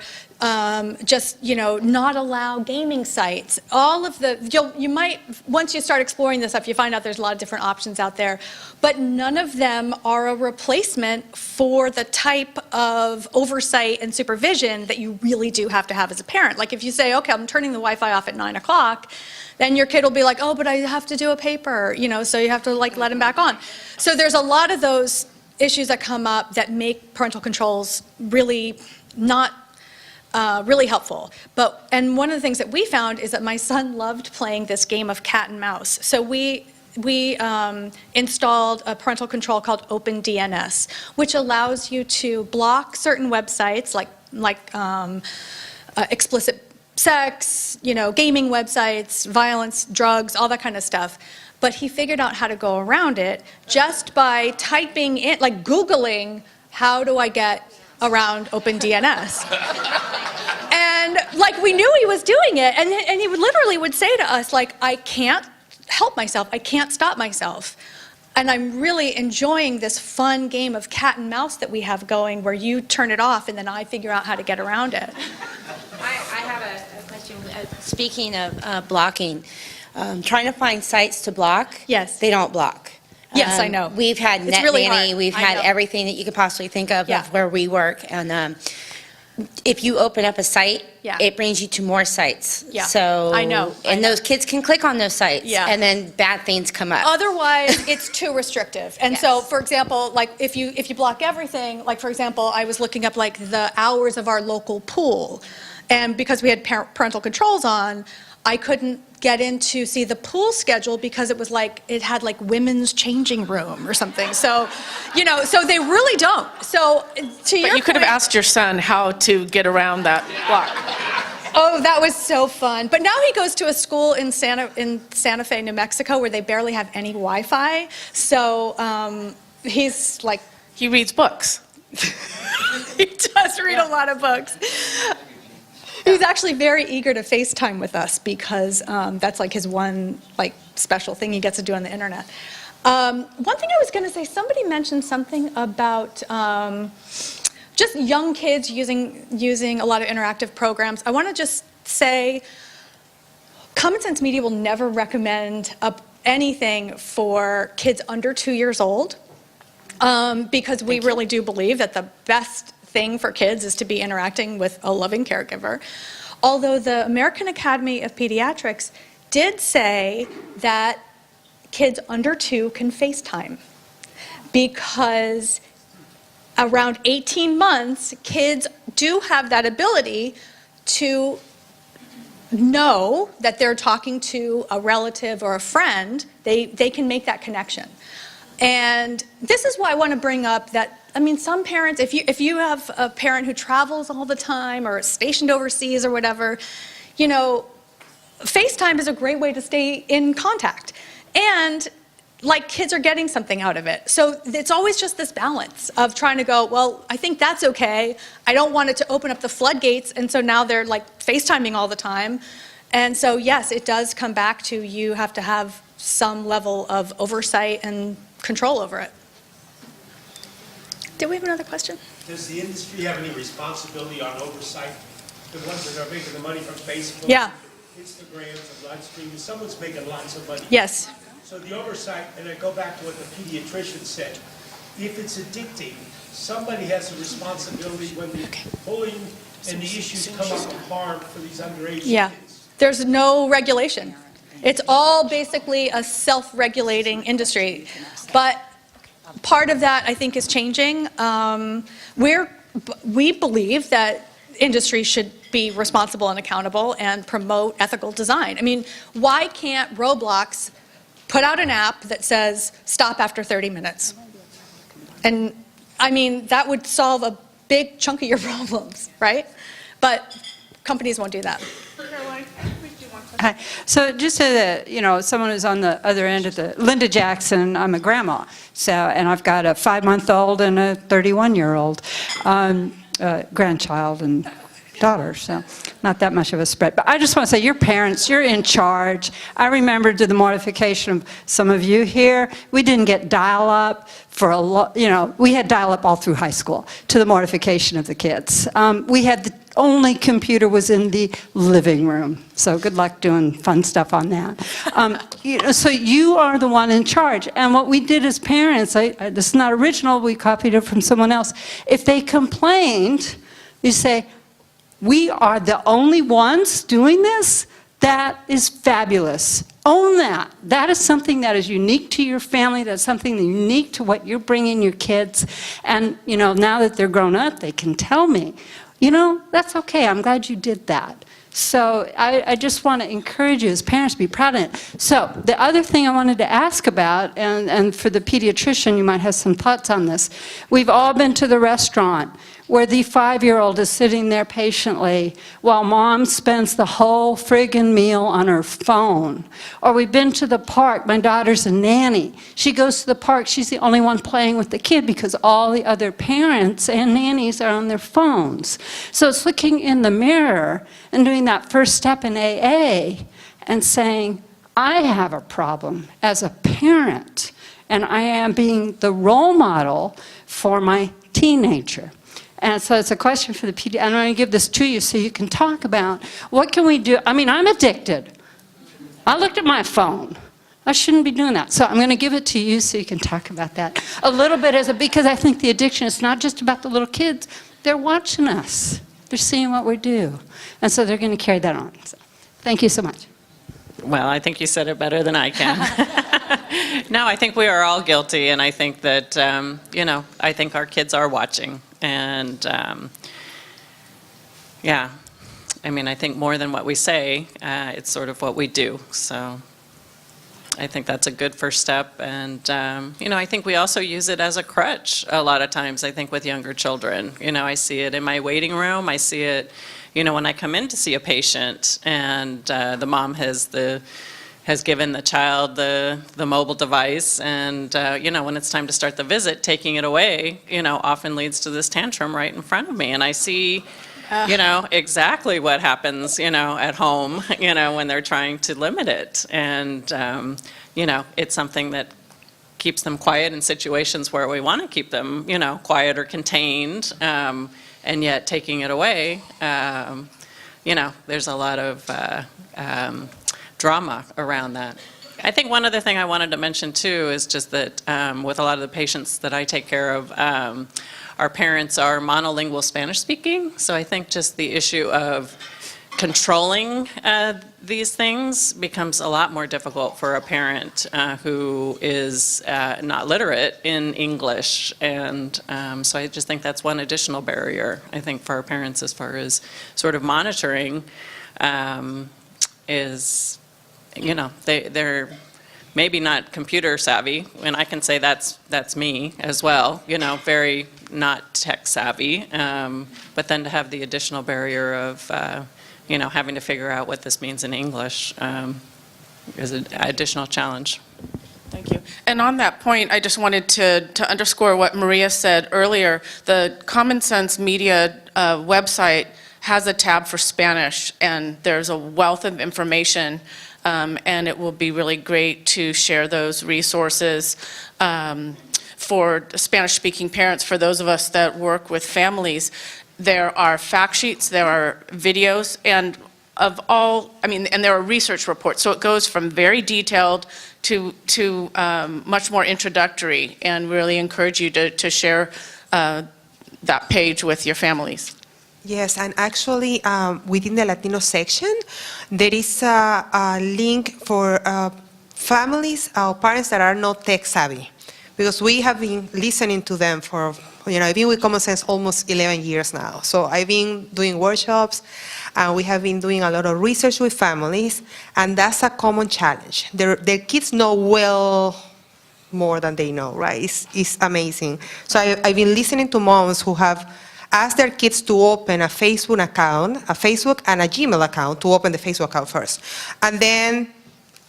just, you know, not allow gaming sites. All of you might, once you start exploring this stuff, you find out there's a lot of different options out there, but none of them are a replacement for the type of oversight and supervision that you really do have to have as a parent. Like if you say, okay, I'm turning the Wi-Fi off at 9 o'clock, then your kid will be like, oh, but I have to do a paper, you know, so you have to like let him back on. So there's a lot of those issues that come up that make parental controls really not really helpful. And one of the things that we found is that my son loved playing this game of cat and mouse. So we installed a parental control called OpenDNS, which allows you to block certain websites like explicit sex, gaming websites, violence, drugs, all that kind of stuff. But he figured out how to go around it just by typing in, like Googling, how do I get around OpenDNS? And like we knew he was doing it, and he literally would say to us, like, I can't help myself, I can't stop myself. And I'm really enjoying this fun game of cat and mouse that we have going, where you turn it off and then I figure out how to get around it. I have a question. Speaking of blocking, trying to find sites to block. Yes. They don't block. Yes, I know. We've had It's really hard. We've I had know. everything that you could possibly think of Yeah. where we work. And if you open up a site, Yeah. it brings you to more sites. Yeah. So I know. And those kids can click on those sites. Yeah. And then bad things come up. Otherwise, it's too restrictive. And so, Yes. for example, like if you block everything, like for example, I was looking up like the hours of our local pool. And because we had parental controls on, I couldn't get in to see the pool schedule because it was like, it had like women's changing room or something. So, so they really don't. So to your But you could have point- asked your son how to get around that block. Oh, that was so fun. But now he goes to a school in Santa Fe, New Mexico, where they barely have any Wi-Fi. So he's like, He reads books. he does read a lot of books. He's actually very eager to FaceTime with us because that's like his one like special thing he gets to do on the internet. One thing I was going to say, somebody mentioned something about just young kids using a lot of interactive programs. I want to just say, Common Sense Media will never recommend anything for kids under 2 years old because we really do believe that the best thing for kids is to be interacting with a loving caregiver. Although the American Academy of Pediatrics did say that kids under 2 can FaceTime because around 18 months, kids do have that ability to know that they're talking to a relative or a friend. They can make that connection. And this is why I want to bring up that, I mean, some parents, if you have a parent who travels all the time or is stationed overseas or whatever, FaceTime is a great way to stay in contact. And like kids are getting something out of it. So it's always just this balance of trying to go, well, I think that's okay. I don't want it to open up the floodgates. And so now they're like FaceTiming all the time. And so yes, it does come back to you have to have some level of oversight and control over it. Did we have another question? Does the industry have any responsibility on oversight? The ones that are making the money from Facebook? Yeah. Instagrams and live streaming, someone's making lots of money. Yes. So the oversight, and I go back to what the pediatrician said, if it's addicting, somebody has a responsibility when the bullying and the issues come up of harm for these underage Yeah. kids. There's no regulation. It's all basically a self-regulating industry. But part of that, I think, is changing. We believe that industry should be responsible and accountable and promote ethical design. I mean, why can't Roblox put out an app that says, stop after 30 minutes? And, I mean, that would solve a big chunk of your problems, right? But companies won't do that. Hi. So just so that, someone who's on the other end of the, Linda Jackson, I'm a grandma. So, and I've got a 5-month-old and a 31-year-old grandchild and daughter, so not that much of a spread. But I just want to say, your parents, you're in charge. I remember to the mortification of some of you here, we didn't get dial-up for a lot, we had dial-up all through high school, to the mortification of the kids. We had the only computer was in the living room, so good luck doing fun stuff on that. So you are the one in charge, and what we did as parents, this is not original, we copied it from someone else. If they complained, you say, we are the only ones doing this? That is fabulous. Own that. That is something that is unique to your family. That's something unique to what you're bringing your kids. And, now that they're grown up, they can tell me. You know, that's okay. I'm glad you did that. So I just want to encourage you as parents to be proud of it. So the other thing I wanted to ask about, and for the pediatrician, you might have some thoughts on this. We've all been to the restaurant where the 5-year-old is sitting there patiently while mom spends the whole friggin' meal on her phone. Or we've been to the park. My daughter's a nanny. She goes to the park. She's the only one playing with the kid because all the other parents and nannies are on their phones. So it's looking in the mirror and doing that first step in AA and saying, I have a problem as a parent, and I am being the role model for my teenager. And so it's a question for the PD. I'm going to give this to you so you can talk about what can we do. I mean, I'm addicted. I looked at my phone. I shouldn't be doing that. So I'm going to give it to you so you can talk about that a little bit because I think the addiction is not just about the little kids. They're watching us. They're seeing what we do. And so they're going to carry that on. So, thank you so much. Well, I think you said it better than I can. No, I think we are all guilty, and I think that, I think our kids are watching. And, yeah, I mean, I think more than what we say, it's sort of what we do. So I think that's a good first step. And, I think we also use it as a crutch a lot of times, I think, with younger children. I see it in my waiting room. I see it, when I come in to see a patient and the mom has given the child the mobile device, and when it's time to start the visit, taking it away, often leads to this tantrum right in front of me, and I see, exactly what happens, at home, when they're trying to limit it, and it's something that keeps them quiet in situations where we want to keep them, quiet or contained, and yet taking it away, there's a lot of drama around that. I think one other thing I wanted to mention too is just that with a lot of the patients that I take care of, our parents are monolingual Spanish speaking. So I think just the issue of controlling these things becomes a lot more difficult for a parent who is not literate in English. And so I just think that's one additional barrier, I think, for our parents as far as sort of monitoring is, they're maybe not computer savvy, and I can say that's me as well, very not tech savvy, but then to have the additional barrier of, having to figure out what this means in English is an additional challenge. Thank you. And on that point, I just wanted to underscore what Maria said earlier. The Common Sense Media website has a tab for Spanish, and there's a wealth of information, and it will be really great to share those resources for Spanish-speaking parents, for those of us that work with families. There are fact sheets, there are videos, and and there are research reports. So it goes from very detailed to much more introductory, and really encourage you to share that page with your families. Yes, and actually, within the Latino section, there is a link for families or parents that are not tech savvy, because we have been listening to them for, I've been with Common Sense almost 11 years now. So I've been doing workshops, and we have been doing a lot of research with families, and that's a common challenge. Their kids know well more than they know, right? It's amazing. So I've been listening to moms who have ask their kids to open a Facebook account, a Facebook and a Gmail account, to open the Facebook account first. And then,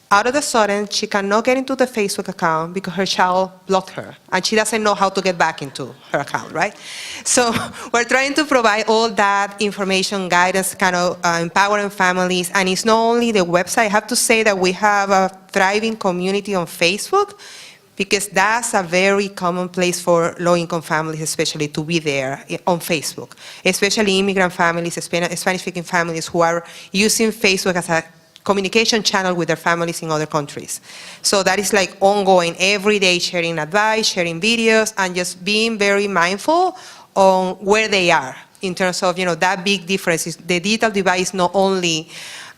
out of the sudden, she cannot get into the Facebook account because her child blocked her, and she doesn't know how to get back into her account, right? So we're trying to provide all that information, guidance, kind of empowering families, and it's not only the website. I have to say that we have a thriving community on Facebook, because that's a very common place for low-income families, especially, to be there on Facebook, especially immigrant families, Spanish-speaking families who are using Facebook as a communication channel with their families in other countries. So that is like ongoing, every day, sharing advice, sharing videos, and just being very mindful on where they are in terms of, that big difference. The digital device not only,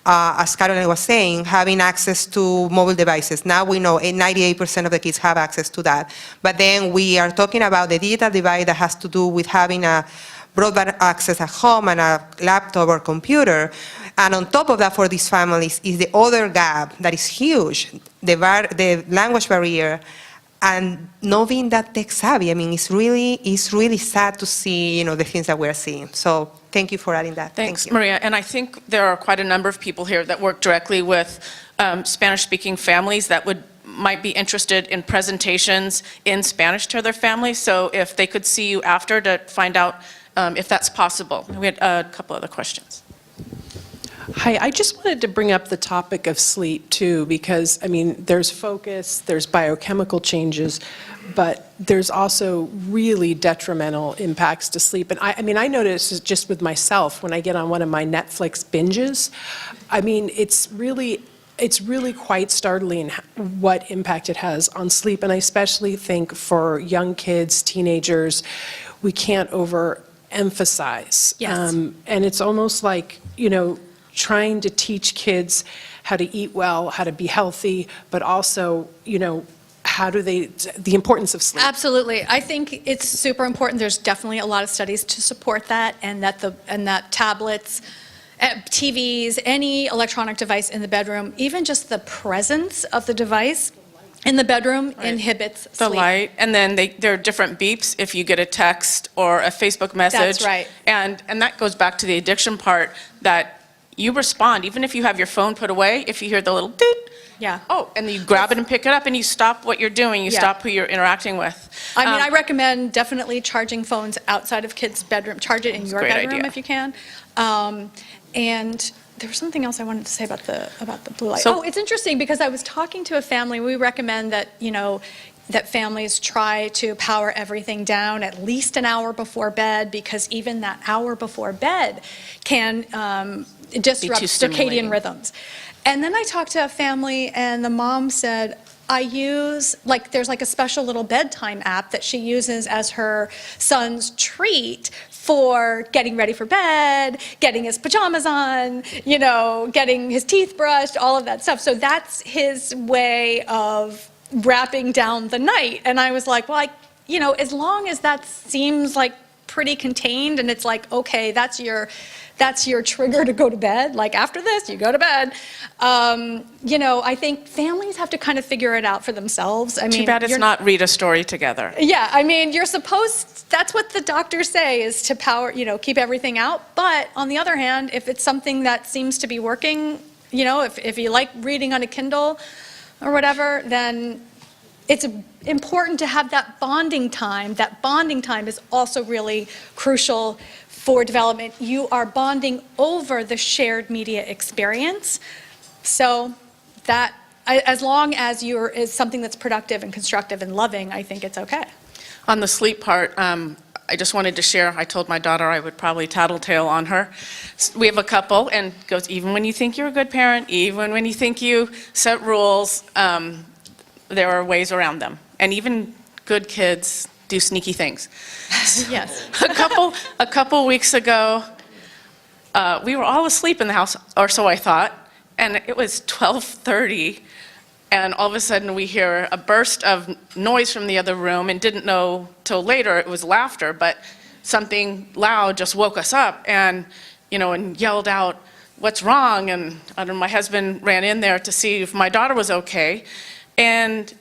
as Caroline was saying, having access to mobile devices. Now we know 98% of the kids have access to that. But then we are talking about the digital device that has to do with having a broadband access at home and a laptop or computer. And on top of that, for these families, is the other gap that is huge, the language barrier, and not being that tech savvy. I mean, it's really sad to see, the things that we're seeing. So thank you for adding that. Thanks, Thank you. Maria. And I think there are quite a number of people here that work directly with Spanish-speaking families that might be interested in presentations in Spanish to their families. So if they could see you after to find out if that's possible. We had a couple other questions. Hi, I just wanted to bring up the topic of sleep too, because, I mean, there's focus, there's biochemical changes, but there's also really detrimental impacts to sleep. And I notice it just with myself when I get on one of my Netflix binges. I mean, it's really quite startling what impact it has on sleep. And I especially think for young kids, teenagers, we can't overemphasize. Yes. And it's almost like, trying to teach kids how to eat well, how to be healthy, but also, the importance of sleep. Absolutely. I think it's super important. There's definitely a lot of studies to support that, and that tablets, TVs, any electronic device in the bedroom, even just the presence of the device in the bedroom inhibits The sleep. light, and then there are different beeps if you get a text or a Facebook message. That's right. And that goes back to the addiction part, that you respond, even if you have your phone put away, if you hear the little doot, Yeah. and then you grab it and pick it up, and you stop what you're doing, you Yeah. stop who you're interacting with. I mean, I recommend definitely charging phones outside of kids' bedroom. Charge it in your great bedroom idea. if you can. And there was something else I wanted to say about the blue light. So- It's interesting because I was talking to a family. We recommend that, that families try to power everything down at least an hour before bed, because even that hour before bed can disrupt stimulating. circadian rhythms. And then I talked to a family, and the mom said, there's a special little bedtime app that she uses as her son's treat for getting ready for bed, getting his pajamas on, getting his teeth brushed, all of that stuff. So that's his way of wrapping down the night. And I was like, well, as long as that seems like pretty contained, and it's like, okay, that's your trigger to go to bed. Like, after this, you go to bed. I think families have to kind of figure it out for themselves. I mean, Too bad it's not read a story together. Yeah, I mean, that's what the doctors say, is to keep everything out. But on the other hand, if it's something that seems to be working, if you like reading on a Kindle or whatever, then it's important to have that bonding time. That bonding time is also really crucial for development. You are bonding over the shared media experience. So that, as long as is something that's productive and constructive and loving, I think it's okay. On the sleep part, I just wanted to share, I told my daughter I would probably tattletale on her. We have a couple, and it goes, even when you think you're a good parent, even when you think you set rules, there are ways around them. And even good kids do sneaky things. Yes. A couple weeks ago, we were all asleep in the house, or so I thought, and it was 12:30, and all of a sudden we hear a burst of noise from the other room, and didn't know till later it was laughter, but something loud just woke us up, and yelled out, "What's wrong?" And my husband ran in there to see if my daughter was okay, and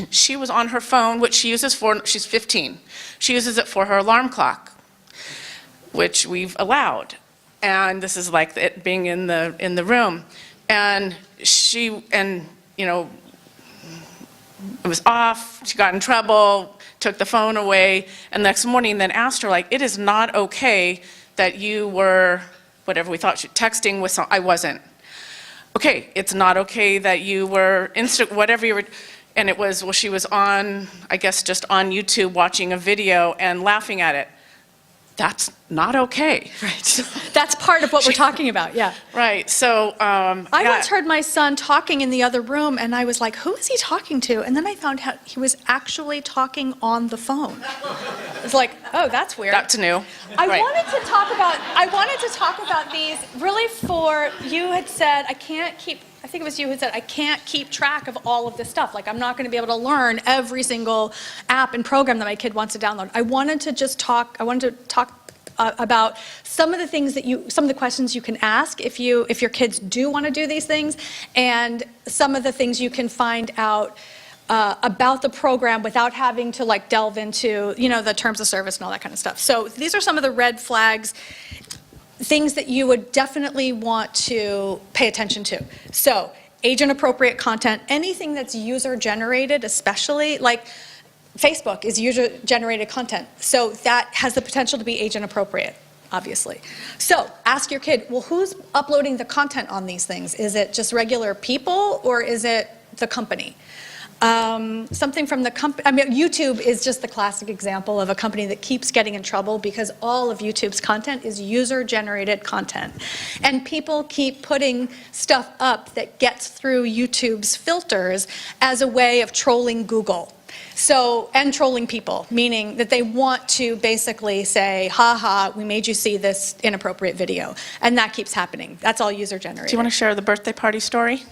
she was on her phone, which she uses she's 15. She uses it for her alarm clock, which we've allowed. And this is like it being in the room. And it was off, she got in trouble, took the phone away, and the next morning then asked her, it is not okay that you were, whatever we thought, texting with I wasn't. Okay, it's not okay that you were, whatever you were, and it was, she was on, I guess just on YouTube watching a video and laughing at it. That's not okay. Right. That's part of what we're talking about, yeah. Right, so. I once heard my son talking in the other room, and I was like, who is he talking to? And then I found out he was actually talking on the phone. It's like, oh, that's weird. That's new. I Right. wanted to talk about these really you had said, I think it was you who said, I can't keep track of all of this stuff. I'm not going to be able to learn every single app and program that my kid wants to download. I wanted to talk about some of the things that some of the questions you can ask if your kids do want to do these things, and some of the things you can find out about the program without having to like delve into, the terms of service and all that kind of stuff. So these are some of the red flags, things that you would definitely want to pay attention to. So age-inappropriate content, anything that's user-generated, especially, like Facebook is user-generated content. So that has the potential to be age-inappropriate, obviously. So ask your kid, well, who's uploading the content on these things? Is it just regular people, or is it the company? Something from the company, YouTube is just the classic example of a company that keeps getting in trouble because all of YouTube's content is user-generated content. And people keep putting stuff up that gets through YouTube's filters as a way of trolling Google. So, and trolling people, meaning that they want to basically say, ha, we made you see this inappropriate video. And that keeps happening. That's all user-generated. Do you want to share the birthday party story?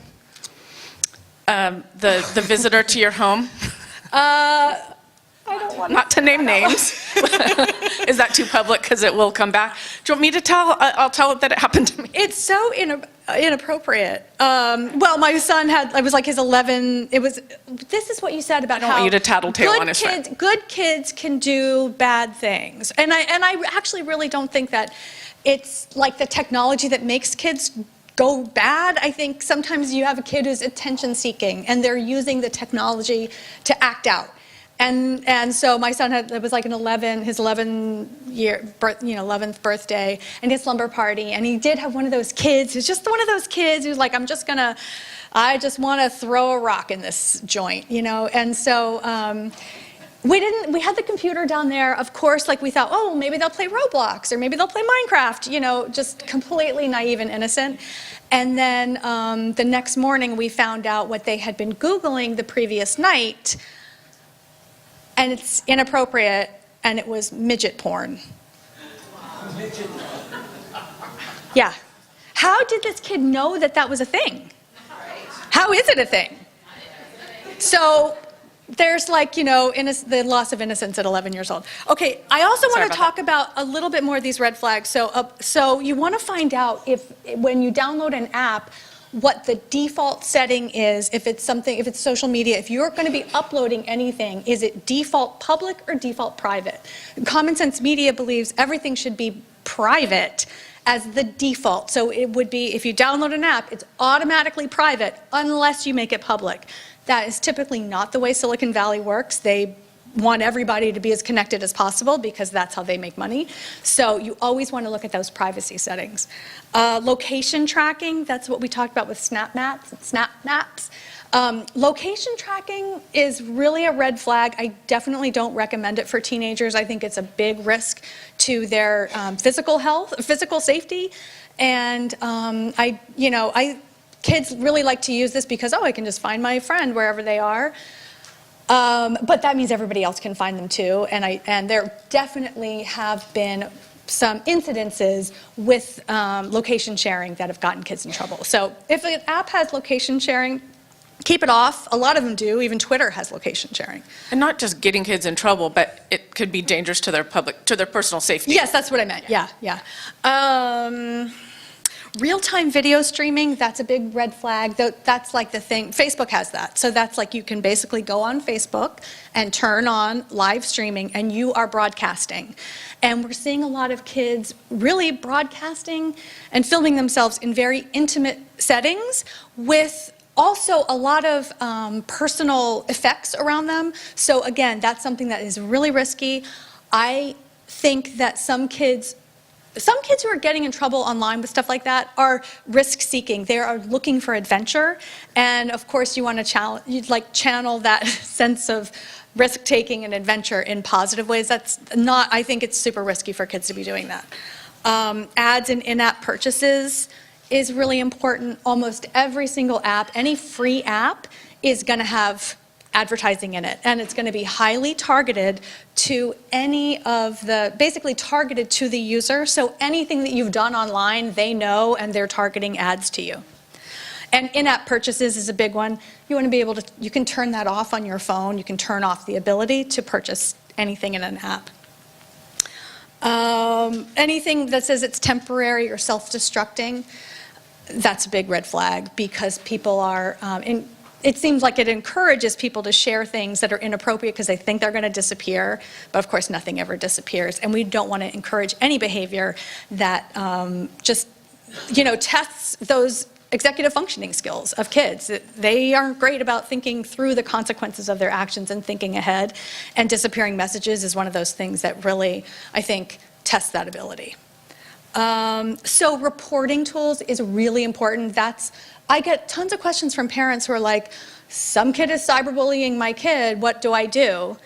The visitor to your home? I don't want Not to name names. Is that too public because it will come back? Do you want me to tell? I'll tell it that it happened to me. It's so inappropriate. Well, my son it was like his 11, this is what you said about I don't want you to tattletale on his friend. Good kids can do bad things. And I actually really don't think that it's like the technology that makes kids go bad. I think sometimes you have a kid who's attention seeking and they're using the technology to act out. And so my son it was like his 11th birthday and his slumber party, and he did have one of those kids who's just one of those kids who's like, I just want to throw a rock in this joint, and so we had the computer down there, of course, like we thought, oh, maybe they'll play Roblox or maybe they'll play Minecraft, just completely naive and innocent. And then the next morning we found out what they had been Googling the previous night, and it's inappropriate, and it was midget porn. Yeah. How did this kid know that that was a thing? How is it a thing? So there's like, the loss of innocence at 11 years old. Okay, I also want to talk about a little bit more of these red flags. So you want to find out when you download an app, what the default setting is, if it's social media, if you're going to be uploading anything, is it default public or default private? Common Sense Media believes everything should be private as the default. So it would be, if you download an app, it's automatically private unless you make it public. That is typically not the way Silicon Valley works. They want everybody to be as connected as possible because that's how they make money. So you always want to look at those privacy settings. Location tracking, that's what we talked about with Snap Maps. Location tracking is really a red flag. I definitely don't recommend it for teenagers. I think it's a big risk to their physical safety. And kids really like to use this because, I can just find my friend wherever they are. But that means everybody else can find them too. And there definitely have been some incidences with location sharing that have gotten kids in trouble. So if an app has location sharing, keep it off. A lot of them do. Even Twitter has location sharing. And not just getting kids in trouble, but it could be dangerous to their personal safety. Yes, that's what I meant. Yeah. Real-time video streaming, that's a big red flag. That's like the thing. Facebook has that. So that's like you can basically go on Facebook and turn on live streaming and you are broadcasting. And we're seeing a lot of kids really broadcasting and filming themselves in very intimate settings with also a lot of personal effects around them. So again, that's something that is really risky. I think that some kids who are getting in trouble online with stuff like that are risk-seeking. They are looking for adventure, and of course you want to channel that sense of risk-taking and adventure in positive ways. I think it's super risky for kids to be doing that. Ads and in-app purchases is really important. Almost every single app, any free app, is going to have advertising in it, and it's going to be highly targeted to basically targeted to the user, so anything that you've done online, they know, and they're targeting ads to you. And in-app purchases is a big one. You want to be able to, you can turn that off on your phone, you can turn off the ability to purchase anything in an app. Anything that says it's temporary or self-destructing, that's a big red flag, because people are, it seems like it encourages people to share things that are inappropriate because they think they're going to disappear, but of course nothing ever disappears, and we don't want to encourage any behavior that just, tests those executive functioning skills of kids. They aren't great about thinking through the consequences of their actions and thinking ahead, and disappearing messages is one of those things that really, I think, tests that ability. So reporting tools is really important. I get tons of questions from parents who are like, some kid is cyberbullying my kid, what do I do?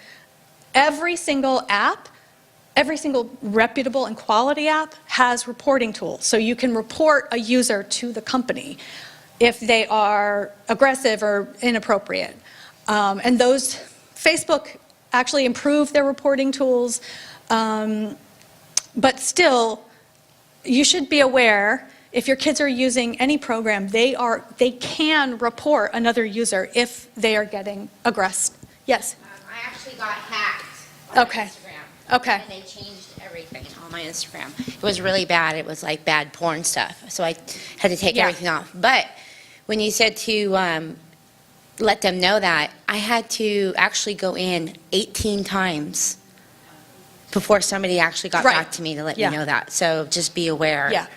Every single app, every single reputable and quality app has reporting tools. So you can report a user to the company if they are aggressive or inappropriate. And those, Facebook actually improved their reporting tools, but still, you should be aware, if your kids are using any program, they can report another user if they are getting aggressed. Yes? I actually got hacked on Okay. Instagram. Okay. And they changed everything on my Instagram. It was really bad. It was like bad porn stuff. So I had to take Yeah. everything off. But when you said to let them know that, I had to actually go in 18 times before somebody actually got Right. back to me to let Yeah. me know that. So just be aware. Yeah.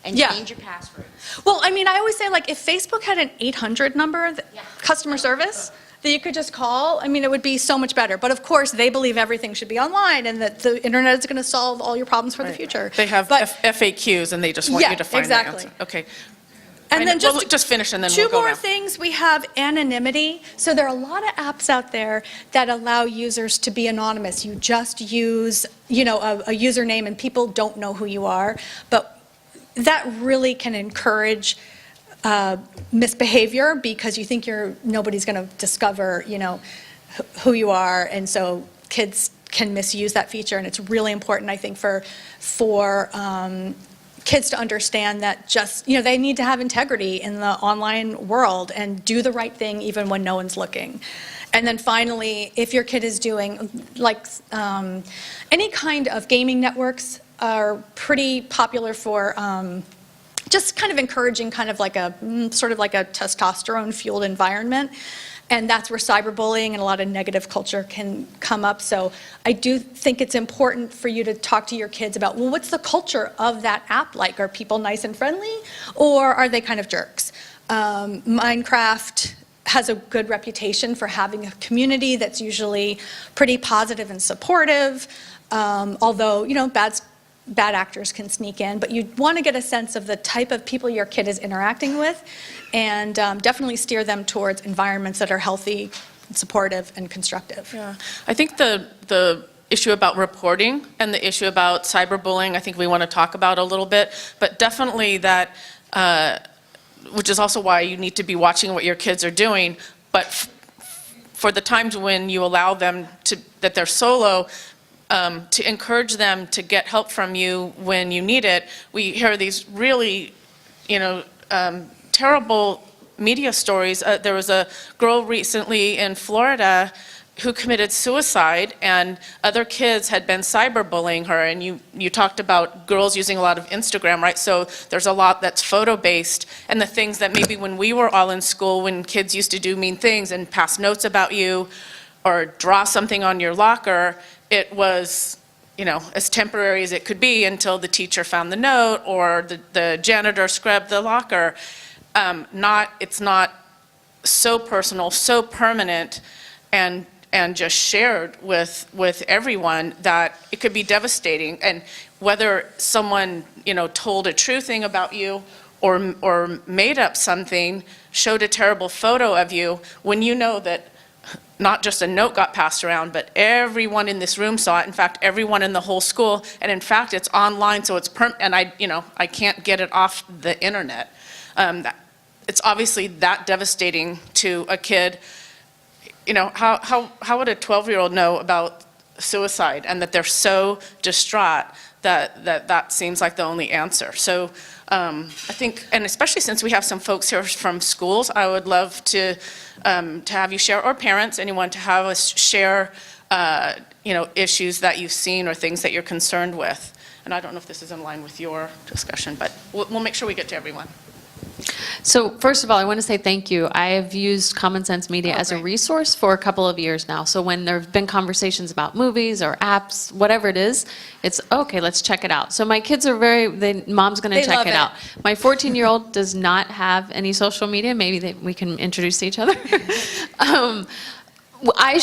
And Yeah. change your password. Well, I mean, I always say, like, if Facebook had an 800 number, customer service, that you could just call, I mean, it would be so much better. But of course, they believe everything should be online and that the internet is going to solve all your problems for the future. They have But- FAQs, and they just want Yeah, you to find exactly. the answer. Okay. And then We'll just finish, and then we'll two go more around. things. We have anonymity. So there are a lot of apps out there that allow users to be anonymous. You just use, a username, and people don't know who you are. But that really can encourage misbehavior, because you think nobody's going to discover, who you are, and so kids can misuse that feature. And it's really important, I think, for kids to understand that they need to have integrity in the online world and do the right thing even when no one's looking. And then finally, if your kid is doing, any kind of gaming networks are pretty popular for just kind of encouraging sort of like a testosterone-fueled environment. And that's where cyberbullying and a lot of negative culture can come up. So I do think it's important for you to talk to your kids about, well, what's the culture of that app like? Are people nice and friendly, or are they kind of jerks? Minecraft has a good reputation for having a community that's usually pretty positive and supportive, although, bad actors can sneak in, but you want to get a sense of the type of people your kid is interacting with, and definitely steer them towards environments that are healthy, supportive, and constructive. Yeah, I think the issue about reporting and the issue about cyberbullying, I think we want to talk about a little bit, but definitely that, which is also why you need to be watching what your kids are doing, but for the times when you allow them that they're solo, to encourage them to get help from you when you need it. We hear these really, terrible media stories. There was a girl recently in Florida who committed suicide, and other kids had been cyberbullying her. And you talked about girls using a lot of Instagram, right? So there's a lot that's photo-based, and the things that maybe when we were all in school, when kids used to do mean things and pass notes about you or draw something on your locker, it was, as temporary as it could be until the teacher found the note or the janitor scrubbed the locker. It's not so personal, so permanent, and just shared with everyone that it could be devastating. And whether someone, told a true thing about you or made up something, showed a terrible photo of you, when you know that not just a note got passed around, but everyone in this room saw it. In fact, everyone in the whole school. And in fact, it's online, so it's and I can't get it off the internet. It's obviously that devastating to a kid. How would a 12-year-old know about suicide, and that they're so distraught that seems like the only answer? So I think, and especially since we have some folks here from schools, I would love to have you share, or parents, anyone, to have us share issues that you've seen or things that you're concerned with. And I don't know if this is in line with your discussion, but we'll make sure we get to everyone. So first of all, I want to say thank you. I have used Common Sense Media as a resource for a couple of years now. So when there have been conversations about movies or apps, whatever it is, it's okay, let's check it out. So my kids are mom's going to They check love it it. out. My 14-year-old does not have any social media. Maybe we can introduce each other. I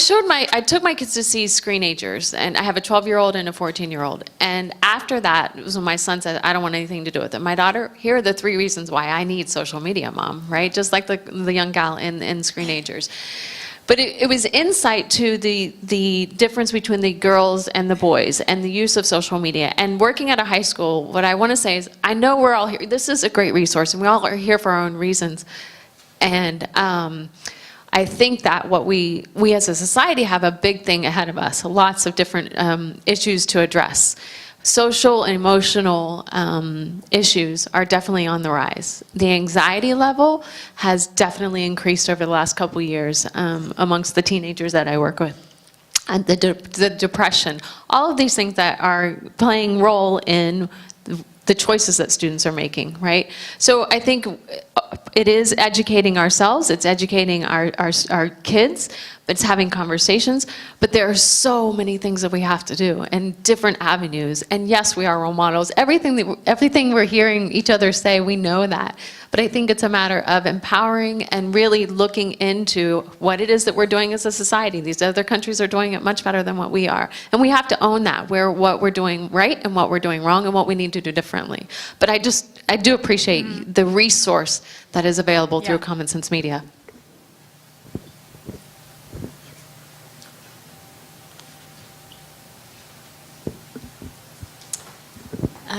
took my kids to see Screenagers, and I have a 12-year-old and a 14-year-old. And after that, it was when my son said, I don't want anything to do with it. My daughter, here are the 3 reasons why I need social media, Mom, right? Just like the young gal in Screenagers. But it was insight to the difference between the girls and the boys and the use of social media. And working at a high school, what I want to say is, I know we're all here. This is a great resource, and we all are here for our own reasons. And I think that what we as a society have a big thing ahead of us, lots of different issues to address. Social and emotional issues are definitely on the rise. The anxiety level has definitely increased over the last couple of years amongst the teenagers that I work with. And the depression, all of these things that are playing role in the choices that students are making, right? So I think it is educating ourselves, it's educating our kids, it's having conversations, but there are so many things that we have to do and different avenues. And yes, we are role models. Everything we're hearing each other say, we know that. But I think it's a matter of empowering and really looking into what it is that we're doing as a society. These other countries are doing it much better than what we are. And we have to own that, what we're doing right and what we're doing wrong and what we need to do differently. But I do appreciate the resource that is available through Common Sense Media.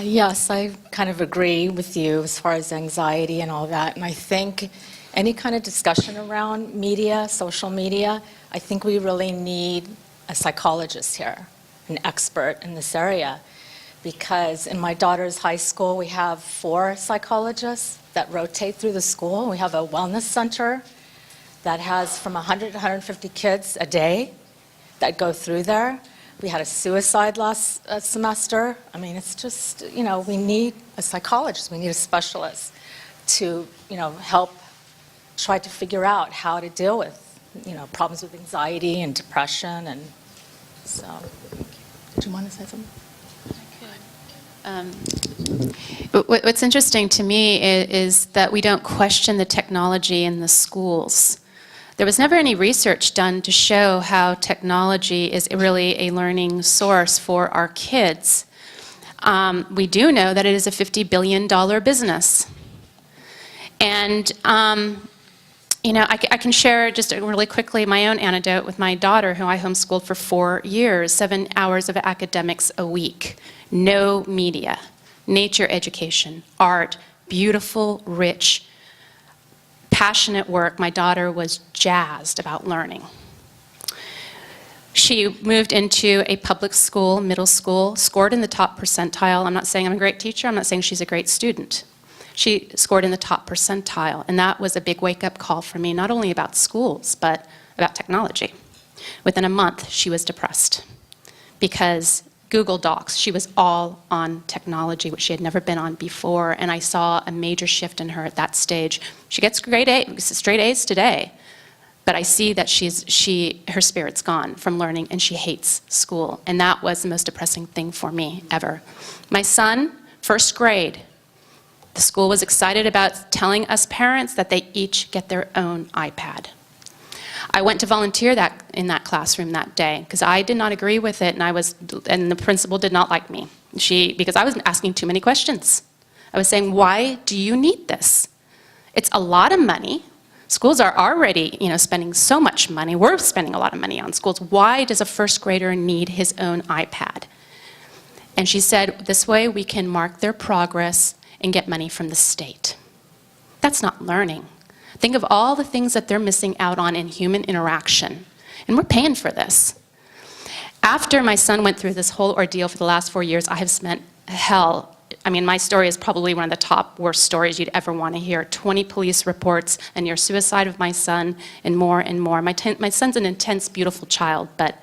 Yes, I kind of agree with you as far as anxiety and all that. And I think any kind of discussion around media, social media, I think we really need a psychologist here, an expert in this area. Because in my daughter's high school, we have 4 psychologists that rotate through the school. We have a wellness center that has from 100 to 150 kids a day that go through there. We had a suicide last semester. I mean, it's just, we need a psychologist, we need a specialist to, help try to figure out how to deal with, problems with anxiety and depression. And so, did you want to say something? What's interesting to me is that we don't question the technology in the schools. There was never any research done to show how technology is really a learning source for our kids. We do know that it is a $50 billion business. And, I can share just really quickly my own anecdote with my daughter, who I homeschooled for 4 years, 7 hours of academics a week. No media, nature education, art, beautiful, rich, passionate work. My daughter was jazzed about learning. She moved into a public school, middle school, scored in the top percentile. I'm not saying I'm a great teacher, I'm not saying she's a great student. She scored in the top percentile, and that was a big wake-up call for me, not only about schools, but about technology. Within a month, she was depressed because Google Docs, she was all on technology, which she had never been on before, and I saw a major shift in her at that stage. She gets straight A's today, but I see that her spirit's gone from learning, and she hates school, and that was the most depressing thing for me ever. My son, first grade, the school was excited about telling us parents that they each get their own iPad. I went to volunteer in that classroom that day because I did not agree with it, and the principal did not like me. Because I was asking too many questions. I was saying, why do you need this? It's a lot of money. Schools are already, spending so much money. We're spending a lot of money on schools. Why does a first grader need his own iPad? And she said, this way we can mark their progress and get money from the state. That's not learning. Think of all the things that they're missing out on in human interaction. And we're paying for this. After my son went through this whole ordeal for the last 4 years, I have spent hell. I mean, my story is probably one of the top worst stories you'd ever want to hear. 20 police reports, a near suicide of my son, and more and more. My son's an intense, beautiful child, but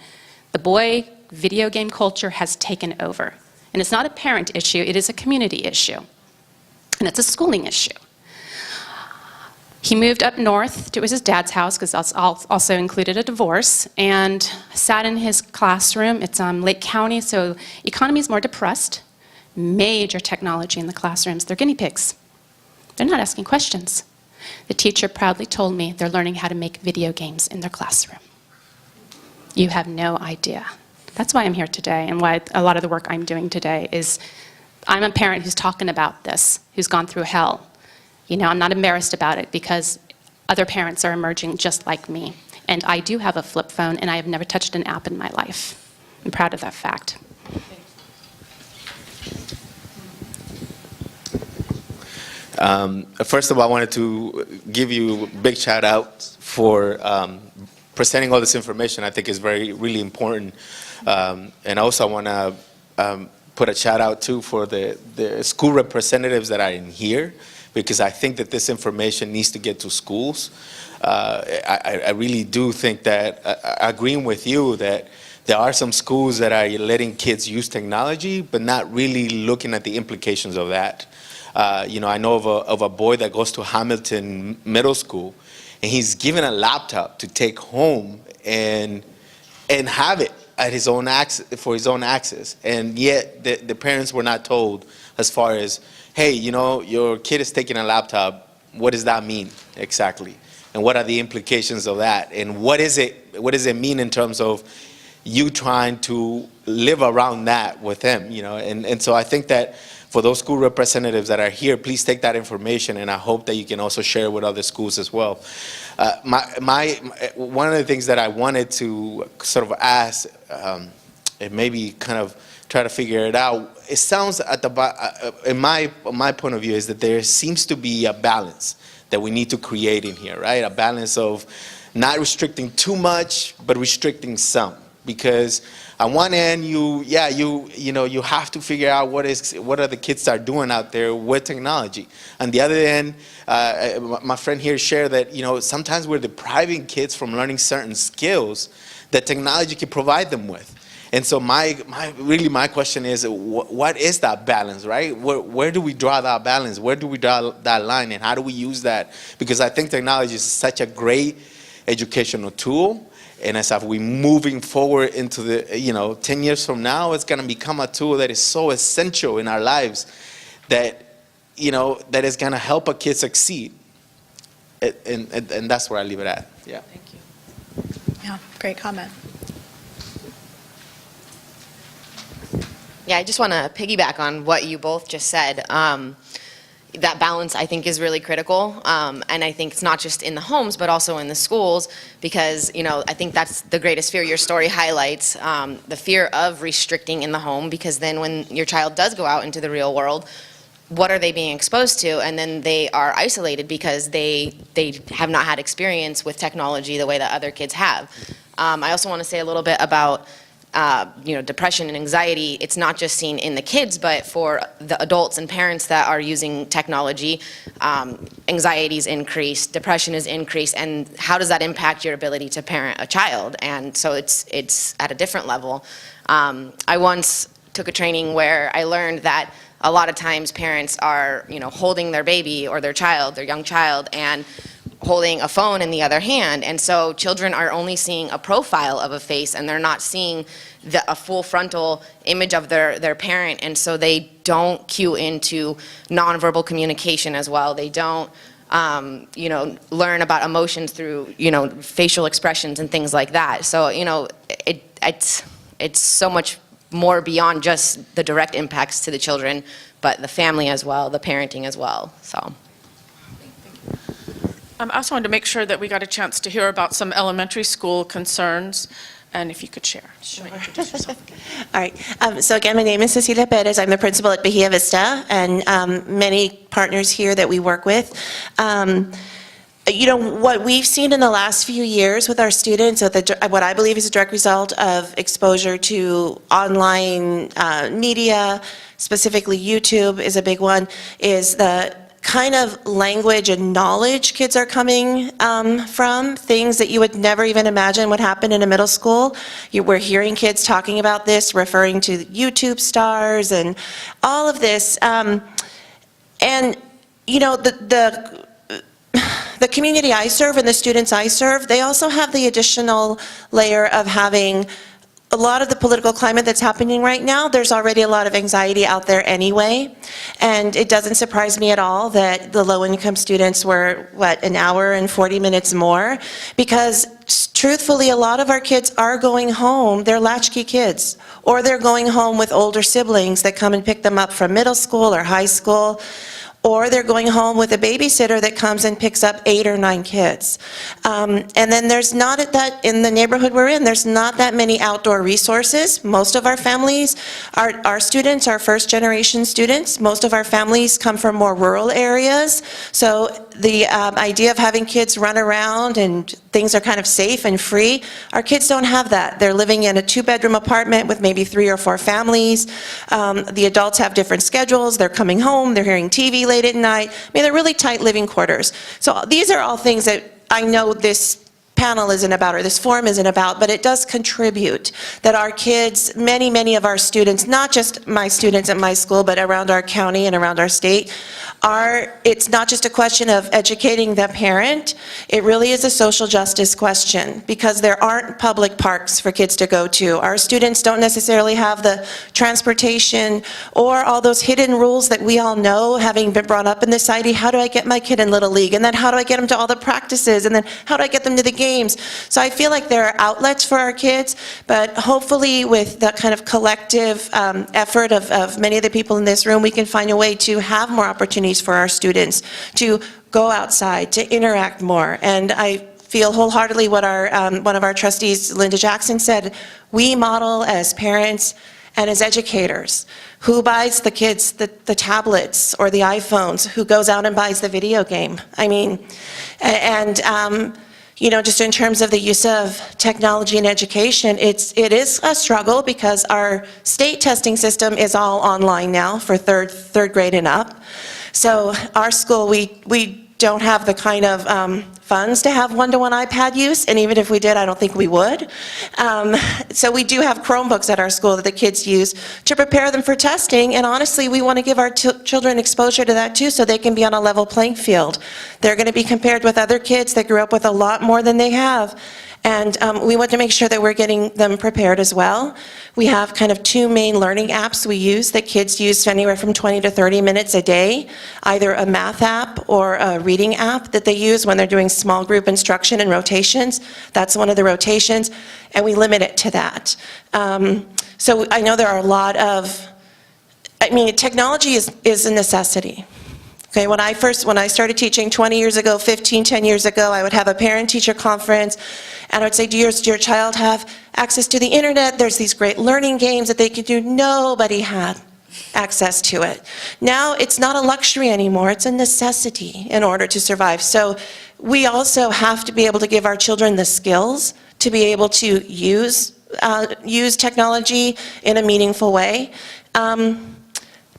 The boy video game culture has taken over. And it's not a parent issue, it is a community issue. And it's a schooling issue. He moved up north to his dad's house, because that's also included a divorce, and sat in his classroom. It's Lake County, so economy is more depressed. Major technology in the classrooms. They're guinea pigs. They're not asking questions. The teacher proudly told me they're learning how to make video games in their classroom. You have no idea. That's why I'm here today, and why a lot of the work I'm doing today is I'm a parent who's talking about this, who's gone through hell. You know, I'm not embarrassed about it because other parents are emerging just like me. And I do have a flip phone, and I have never touched an app in my life. I'm proud of that fact. First of all, I wanted to give you a big shout out for presenting all this information. I think is really important. And also I want to put a shout out too for the school representatives that are in here, because I think that this information needs to get to schools. I really do think that, agreeing with you, that there are some schools that are letting kids use technology, but not really looking at the implications of that. You know, I know of a boy that goes to Hamilton Middle School, and he's given a laptop to take home and have it at his own for his own access. And yet the parents were not told, as far as, hey, you know, your kid is taking a laptop. What does that mean exactly? And what are the implications of that? And what does it mean in terms of you trying to live around that with them? You know, and so I think that for those school representatives that are here, please take that information, and I hope that you can also share it with other schools as well. One of the things that I wanted to sort of ask, and maybe kind of try to figure it out, it sounds in my point of view, is that there seems to be a balance that we need to create in here, right? A balance of not restricting too much, but restricting some. Because on one end, you have to figure out what are the kids are doing out there with technology. On the other end, my friend here shared that, you know, sometimes we're depriving kids from learning certain skills that technology can provide them with. And so my question is, what is that balance, right? Where do we draw that balance? Where do we draw that line, and how do we use that? Because I think technology is such a great educational tool. And as we moving forward into the, 10 years from now, it's going to become a tool that is so essential in our lives that, that is going to help a kid succeed. And that's where I leave it at. Yeah. Thank you. Yeah, great comment. Yeah, I just want to piggyback on what you both just said. That balance, I think, is really critical, and I think it's not just in the homes, but also in the schools, because, I think that's the greatest fear your story highlights, the fear of restricting in the home, because then when your child does go out into the real world, what are they being exposed to? And then they are isolated because they have not had experience with technology the way that other kids have. I also want to say a little bit about depression and anxiety. It's not just seen in the kids, but for the adults and parents that are using technology, anxiety is increased, depression is increased, and how does that impact your ability to parent a child? And so it's at a different level. I once took a training where I learned that a lot of times parents are, holding their baby or their child, their young child, and holding a phone in the other hand, and so children are only seeing a profile of a face, and they're not seeing a full frontal image of their parent, and so they don't cue into nonverbal communication as well. They don't, learn about emotions through, facial expressions and things like that. So, it's so much more beyond just the direct impacts to the children, but the family as well, the parenting as well. So. I also wanted to make sure that we got a chance to hear about some elementary school concerns, and if you could share. Sure. Introduce yourself again. All right. So again, my name is Cecilia Perez. I'm the principal at Bahia Vista, and many partners here that we work with. What we've seen in the last few years with our students, what I believe is a direct result of exposure to online media, specifically YouTube is a big one, is the kind of language and knowledge kids are coming from, things that you would never even imagine would happen in a middle school. We're hearing kids talking about this, referring to YouTube stars and all of this. And, you know, the community I serve and the students I serve, they also have the additional layer of having a lot of the political climate that's happening right now. There's already a lot of anxiety out there anyway, and it doesn't surprise me at all that the low-income students were, an hour and 40 minutes more, because truthfully, a lot of our kids are going home, they're latchkey kids, or they're going home with older siblings that come and pick them up from middle school or high school, or they're going home with a babysitter that comes and picks up 8 or 9 kids. And then there's not that, in the neighborhood we're in, there's not that many outdoor resources. Most of our families, our students are first generation students. Most of our families come from more rural areas. So the idea of having kids run around and things are kind of safe and free, our kids don't have that. They're living in a 2-bedroom apartment with maybe 3 or 4 families. The adults have different schedules. They're coming home, they're hearing TV late at night. I mean, they're really tight living quarters. So these are all things that I know this panel isn't about, or this forum isn't about, but it does contribute that our kids, many of our students, not just my students at my school, but around our county and around our state, it's not just a question of educating the parent, it really is a social justice question, because there aren't public parks for kids to go to. Our students don't necessarily have the transportation or all those hidden rules that we all know, having been brought up in this society. How do I get my kid in Little League? And then how do I get them to all the practices? And then how do I get them to the games? So I feel like there are outlets for our kids, but hopefully with the kind of collective effort of many of the people in this room, we can find a way to have more opportunities for our students to go outside, to interact more. And I feel wholeheartedly what our one of our trustees, Linda Jackson, said. We model as parents and as educators. Who buys the kids the tablets or the iPhones? Who goes out and buys the video game? I mean, and you know, just in terms of the use of technology in education, it is a struggle, because our state testing system is all online now for third grade and up. So our school, we don't have the kind of funds to have one-to-one iPad use, and even if we did, I don't think we would. So we do have Chromebooks at our school that the kids use to prepare them for testing, and honestly, we want to give our children exposure to that too, so they can be on a level playing field. They're going to be compared with other kids that grew up with a lot more than they have. And we want to make sure that we're getting them prepared as well. We have kind of 2 main learning apps we use that kids use anywhere from 20 to 30 minutes a day, either a math app or a reading app that they use when they're doing small group instruction and rotations. That's one of the rotations, and we limit it to that. So I know there are a lot of, I mean, technology is a necessity. Okay, when I started teaching 20 years ago, 10 years ago, I would have a parent-teacher conference, and I would say, does your child have access to the internet? There's these great learning games that they could do. Nobody had access to it. Now, it's not a luxury anymore. It's a necessity in order to survive. So we also have to be able to give our children the skills to be able to use technology in a meaningful way.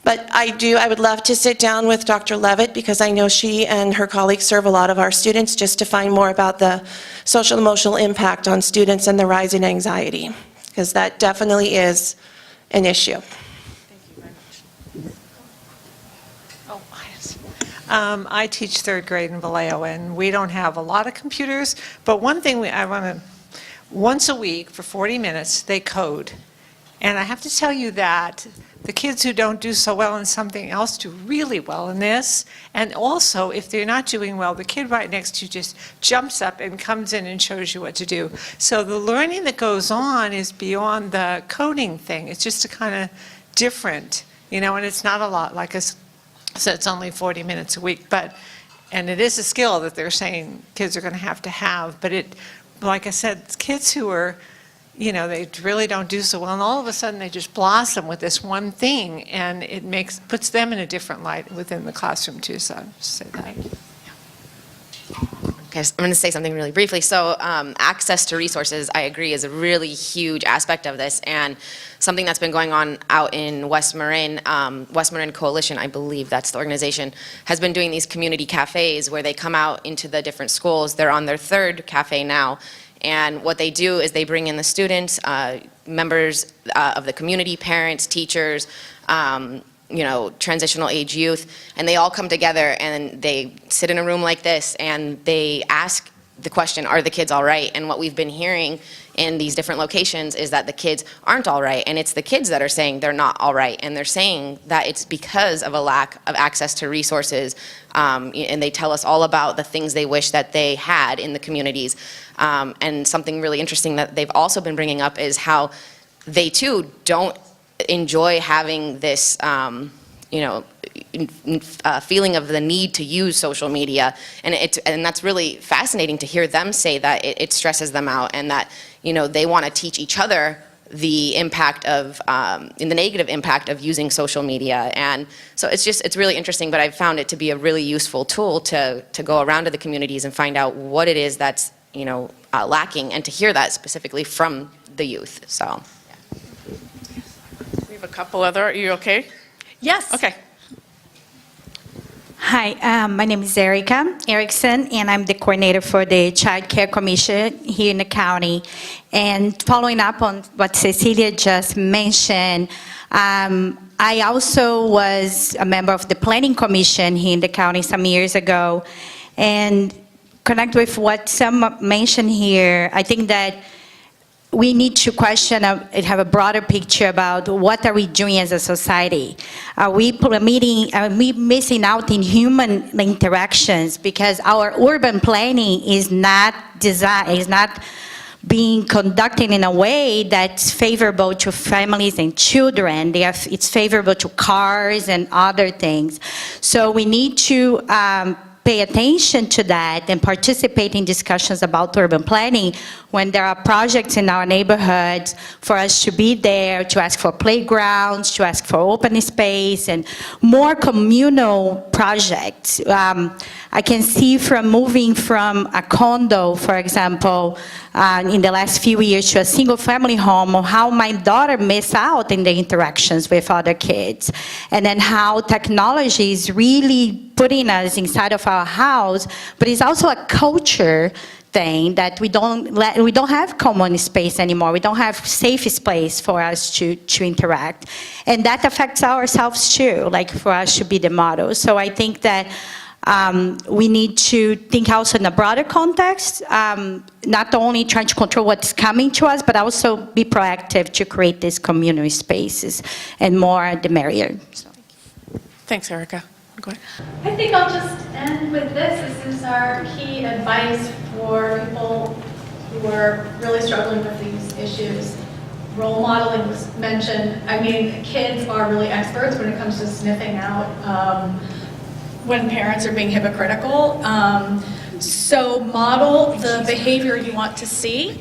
But I would love to sit down with Dr. Levitt, because I know she and her colleagues serve a lot of our students, just to find more about the social emotional impact on students and the rise in anxiety, because that definitely is an issue. I teach 3rd grade in Vallejo, and we don't have a lot of computers, but one thing once a week for 40 minutes, they code. And I have to tell you that the kids who don't do so well in something else do really well in this. And also, if they're not doing well, the kid right next to you just jumps up and comes in and shows you what to do. So the learning that goes on is beyond the coding thing. It's just a kind of different, you know, and it's not a lot. Like I said, it's only 40 minutes a week. And it is a skill that they're saying kids are going to have. But like I said, kids who are, you know, they really don't do so well, and all of a sudden they just blossom with this one thing, and it puts them in a different light within the classroom too. So I'll just say that. Okay, so I'm going to say something really briefly. So access to resources, I agree, is a really huge aspect of this, and something that's been going on out in West Marin Coalition, I believe that's the organization, has been doing these community cafes where they come out into the different schools. They're on their third cafe now, and what they do is they bring in the students, members of the community, parents, teachers, transitional age youth, and they all come together and they sit in a room like this and they ask the question, are the kids all right? And what we've been hearing in these different locations is that the kids aren't all right, and it's the kids that are saying they're not all right, and they're saying that it's because of a lack of access to resources, and they tell us all about the things they wish that they had in the communities. And something really interesting that they've also been bringing up is how they too don't enjoy having this, feeling of the need to use social media, and that's really fascinating to hear them say that it stresses them out, and that they want to teach each other the impact of, the negative impact of using social media. And so it's really interesting, but I've found it to be a really useful tool to go around to the communities and find out what it is that's lacking, and to hear that specifically from the youth. So. We have a couple other, are you okay? Yes. Okay. Hi, my name is Erica Erickson, and I'm the coordinator for the Child Care Commission here in the county. And following up on what Cecilia just mentioned, I also was a member of the Planning Commission here in the county some years ago. And connect with what some mentioned here, I think that we need to question and have a broader picture about what are we doing as a society. Are we missing out in human interactions because our urban planning is not being conducted in a way that's favorable to families and children. It's favorable to cars and other things. So we need to pay attention to that and participate in discussions about urban planning when there are projects in our neighborhoods, for us to be there, to ask for playgrounds, to ask for open space and more communal projects. I can see from moving from a condo, for example, in the last few years to a single family home, how my daughter missed out in the interactions with other kids. And then how technology is really putting us inside of our house, but it's also a culture thing that we don't have common space anymore. We don't have safe space for us to interact. And that affects ourselves too, like for us to be the model. So I think that we need to think also in a broader context, not only trying to control what's coming to us, but also be proactive to create these community spaces, and more the merrier. So. Thanks, Erica. Go ahead. I think I'll just end with this. This is our key advice for people who are really struggling with these issues. Role modeling was mentioned. I mean, kids are really experts when it comes to sniffing out when parents are being hypocritical. So model the behavior you want to see.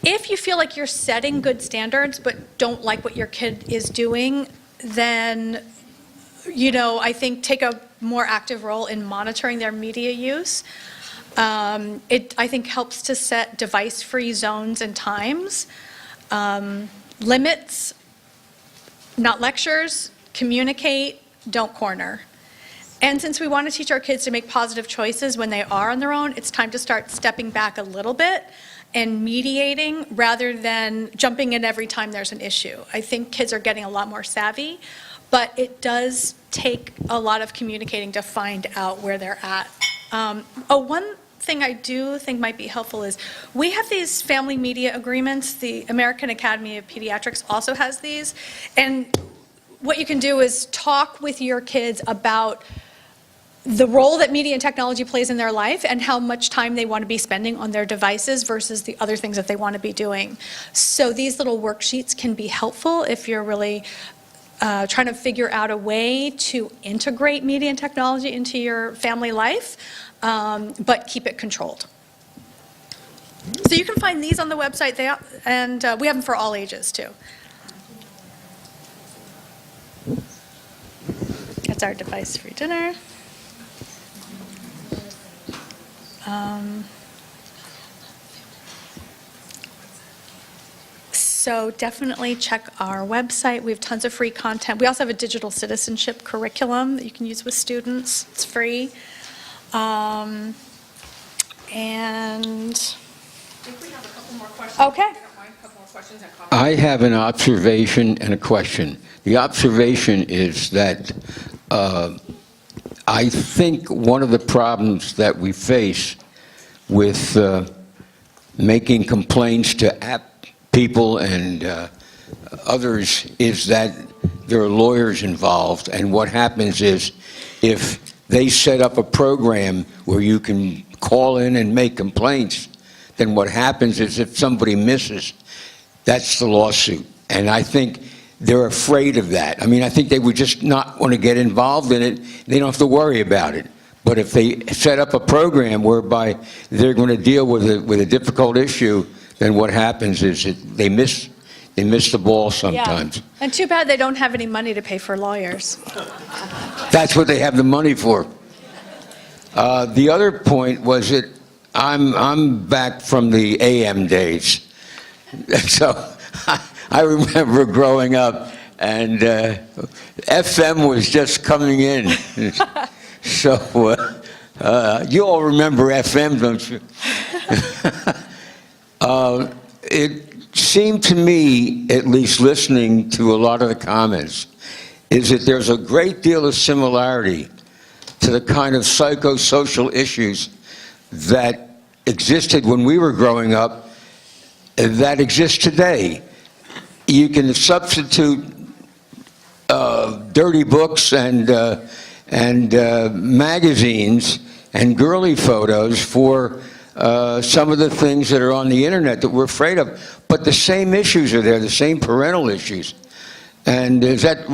If you feel like you're setting good standards but don't like what your kid is doing, then I think take a more active role in monitoring their media use. It, I think, helps to set device-free zones and times, limits, not lectures, communicate, don't corner. And since we want to teach our kids to make positive choices when they are on their own, it's time to start stepping back a little bit and mediating rather than jumping in every time there's an issue. I think kids are getting a lot more savvy, but it does take a lot of communicating to find out where they're at. One thing I do think might be helpful is we have these family media agreements. The American Academy of Pediatrics also has these. And what you can do is talk with your kids about the role that media and technology plays in their life and how much time they want to be spending on their devices versus the other things that they want to be doing. So these little worksheets can be helpful if you're really trying to figure out a way to integrate media and technology into your family life, but keep it controlled. So you can find these on the website, and we have them for all ages too. That's our device-free dinner. So definitely check our website. We have tons of free content. We also have a digital citizenship curriculum that you can use with students. It's free. And I think we have a couple more questions. Okay. If you don't mind, a couple more questions and comments. I have an observation and a question. The observation is that I think one of the problems that we face with making complaints to app people and others is that there are lawyers involved, and what happens is if they set up a program where you can call in and make complaints, then what happens is if somebody misses, that's the lawsuit. And I think they're afraid of that. I mean, I think they would just not want to get involved in it. They don't have to worry about it. But if they set up a program whereby they're going to deal with a difficult issue, then what happens is they miss the ball sometimes. Yeah. And too bad they don't have any money to pay for lawyers. That's what they have the money for. The other point was that I'm back from the AM days. So I remember growing up, and FM was just coming in. So you all remember FM, don't you? It seemed to me, at least listening to a lot of the comments, is that there's a great deal of similarity to the kind of psychosocial issues that existed when we were growing up that exist today. You can substitute dirty books and magazines and girly photos for some of the things that are on the internet that we're afraid of. But the same issues are there, the same parental issues. And is that?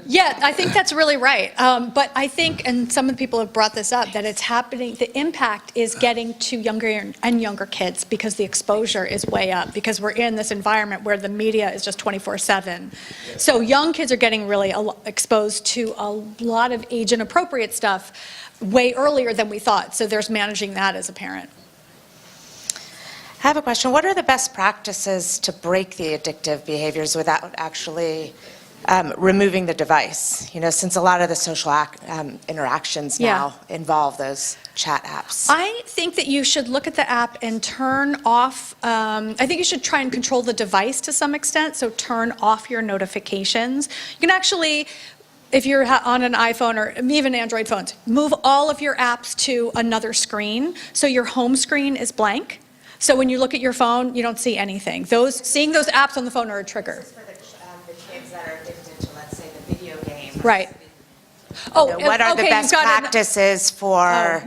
Yeah, I think that's really right. But I think, and some of the people have brought this up, that it's happening, the impact is getting to younger and younger kids because the exposure is way up, because we're in this environment where the media is just 24/7. So young kids are getting really exposed to a lot of age-inappropriate stuff way earlier than we thought. So there's managing that as a parent. I have a question. What are the best practices to break the addictive behaviors without actually removing the device? You know, since a lot of the social interactions now involve those chat apps. I think that you should look at the app and turn off, I think you should try and control the device to some extent, so turn off your notifications. You can actually, if you're on an iPhone or even Android phones, move all of your apps to another screen, so your home screen is blank. So when you look at your phone, you don't see anything. Seeing those apps on the phone are a trigger. This is for the kids that are addicted to, let's say, the video games. Right. What are the best practices for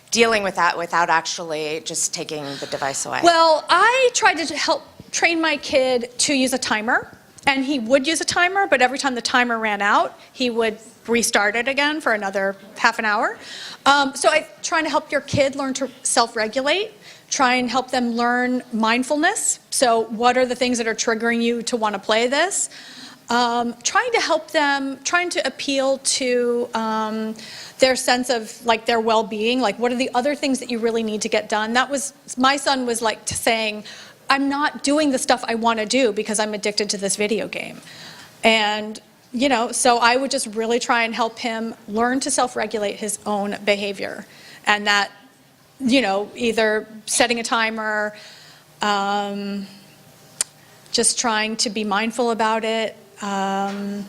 dealing with that without actually just taking the device away? Well, I tried to help train my kid to use a timer, and he would use a timer, but every time the timer ran out, he would restart it again for another half an hour. So I'm trying to help your kid learn to self-regulate, try and help them learn mindfulness. So what are the things that are triggering you to want to play this? Trying to help them, trying to appeal to their sense of like their well-being, like what are the other things that you really need to get done? That was, my son was like saying, I'm not doing the stuff I want to do because I'm addicted to this video game. And you know, so I would just really try and help him learn to self-regulate his own behavior. And that, you know, either setting a timer, just trying to be mindful about it. I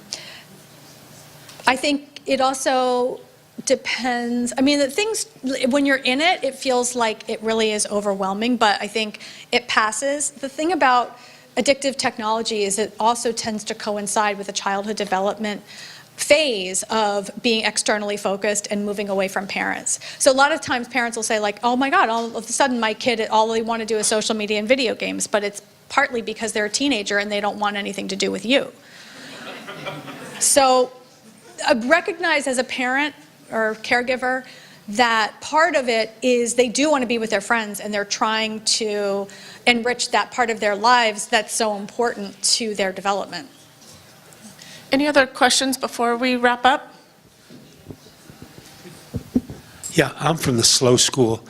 think it also depends. I mean, the things, when you're in it, it feels like it really is overwhelming, but I think it passes. The thing about addictive technology is it also tends to coincide with a childhood development phase of being externally focused and moving away from parents. So a lot of times parents will say like, oh my God, all of a sudden my kid, all they want to do is social media and video games, but it's partly because they're a teenager and they don't want anything to do with you. So recognize as a parent or caregiver that part of it is they do want to be with their friends and they're trying to enrich that part of their lives that's so important to their development. Any other questions before we wrap up? Yeah, I'm from the slow school.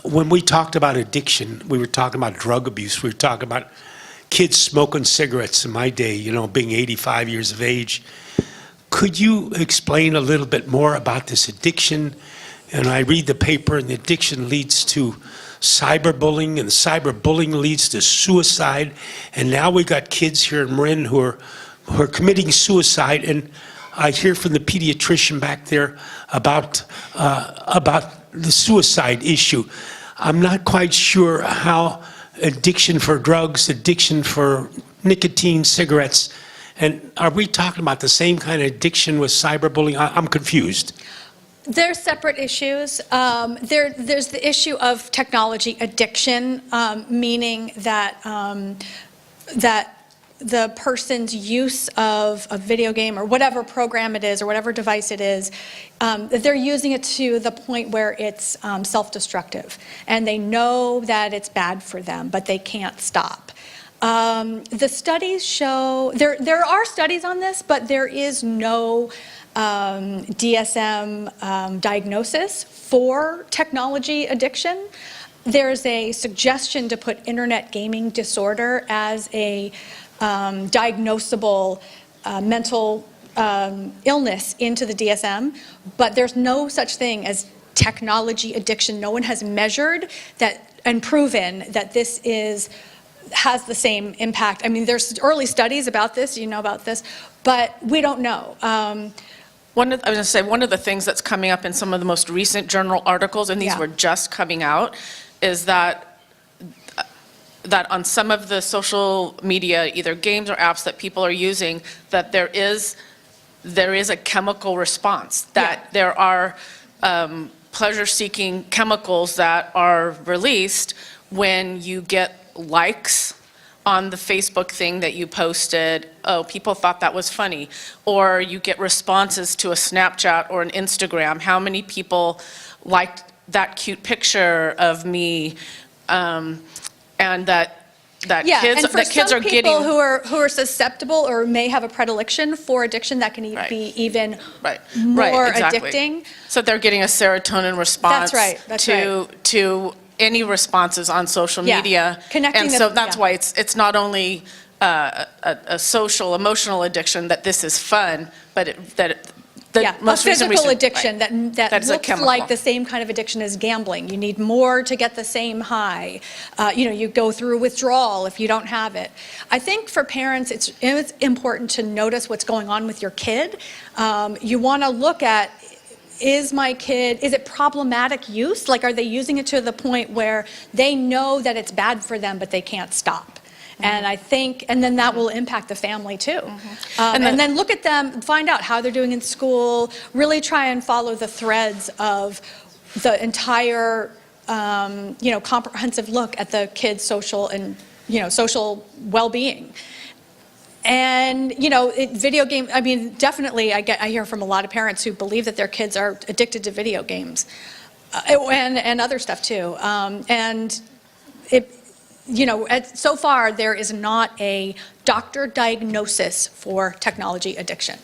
When we talked about addiction, we were talking about drug abuse. We were talking about kids smoking cigarettes in my day, you know, being 85 years of age. Could you explain a little bit more about this addiction? And I read the paper, and the addiction leads to cyberbullying, and the cyberbullying leads to suicide. And now we got kids here in Marin who are committing suicide. And I hear from the pediatrician back there about the suicide issue. I'm not quite sure how addiction for drugs, addiction for nicotine, cigarettes, and are we talking about the same kind of addiction with cyberbullying? I'm confused. They're separate issues. There's the issue of technology addiction, meaning that that the person's use of a video game or whatever program it is or whatever device it is, that they're using it to the point where it's self-destructive. And they know that it's bad for them, but they can't stop. The studies show, there are studies on this, but there is no DSM diagnosis for technology addiction. There's a suggestion to put internet gaming disorder as a diagnosable mental illness into the DSM, but there's no such thing as technology addiction. No one has measured that and proven that this has the same impact. I mean, there's early studies about this, you know about this, but we don't know. I was going to say, one of the things that's coming up in some of the most recent journal articles, and these were just coming out, is that on some of the social media, either games or apps that people are using, that there is a chemical response, that there are pleasure-seeking chemicals that are released when you get likes on the Facebook thing that you posted. Oh, people thought that was funny. Or you get responses to a Snapchat or an Instagram. How many people liked that cute picture of me? And that kids, and for that kids some are people getting who are susceptible or may have a predilection for addiction, that can be even more addicting. So they're getting a serotonin response. That's right. To any responses on social media. Connecting and so that's why it's not only a social, emotional addiction that this is fun, but the most a recent physical research- addiction that That's a looks chemical. like the same kind of addiction as gambling. You need more to get the same high. You go through withdrawal if you don't have it. I think for parents, it's important to notice what's going on with your kid. You want to look at, is it problematic use? Like, are they using it to the point where they know that it's bad for them, but they can't stop? And I think, and then that will impact the family too. And then look at them, find out how they're doing in school, really try and follow the threads of the entire, comprehensive look at the kids' social and, social well-being. And, video game, I mean, definitely I hear from a lot of parents who believe that their kids are addicted to video games and other stuff too. So far there is not a doctor diagnosis for technology addiction.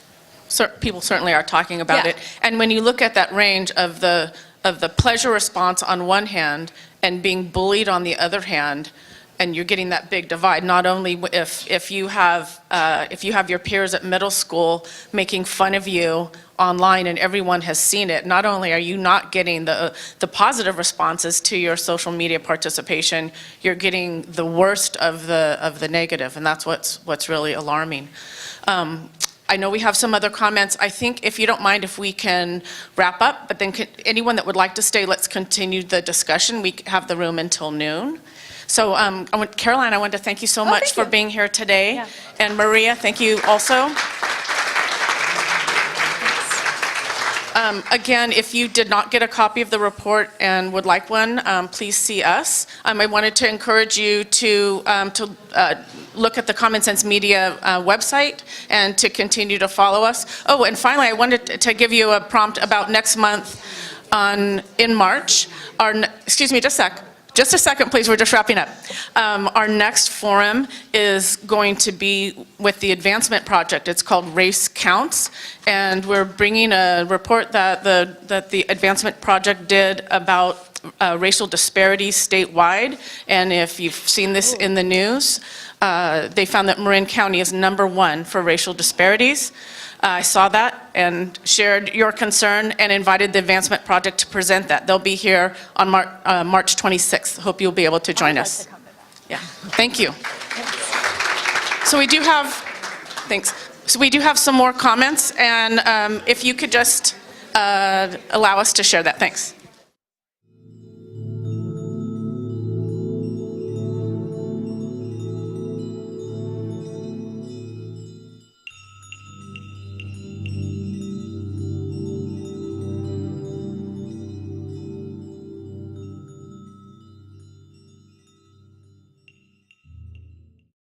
People certainly are talking about it. And when you look at that range of the pleasure response on one hand and being bullied on the other hand, and you're getting that big divide, not only if you have your peers at middle school making fun of you online and everyone has seen it, not only are you not getting the positive responses to your social media participation, you're getting the worst of the negative, and that's what's really alarming. I know we have some other comments. I think if you don't mind, if we can wrap up, but then anyone that would like to stay, let's continue the discussion. We have the room until noon. So Caroline, I want to thank you so much for being here today. And Maria, thank you also. Again, if you did not get a copy of the report and would like one, please see us. I wanted to encourage you to look at the Common Sense Media website and to continue to follow us. Oh, and finally, I wanted to give you a prompt about next month in March. Excuse me, just a sec. Just a second, please, we're just wrapping up. Our next forum is going to be with the Advancement Project. It's called Race Counts, and we're bringing a report that the Advancement Project did about racial disparities statewide, and if you've seen this in the news, they found that Marin County is #1 for racial disparities. I saw that and shared your concern and invited the Advancement Project to present that. They'll be here on March 26th. Hope you'll be able to join us. Yeah, thank you. So we do have, thanks. So we do have some more comments, and if you could just allow us to share that, thanks.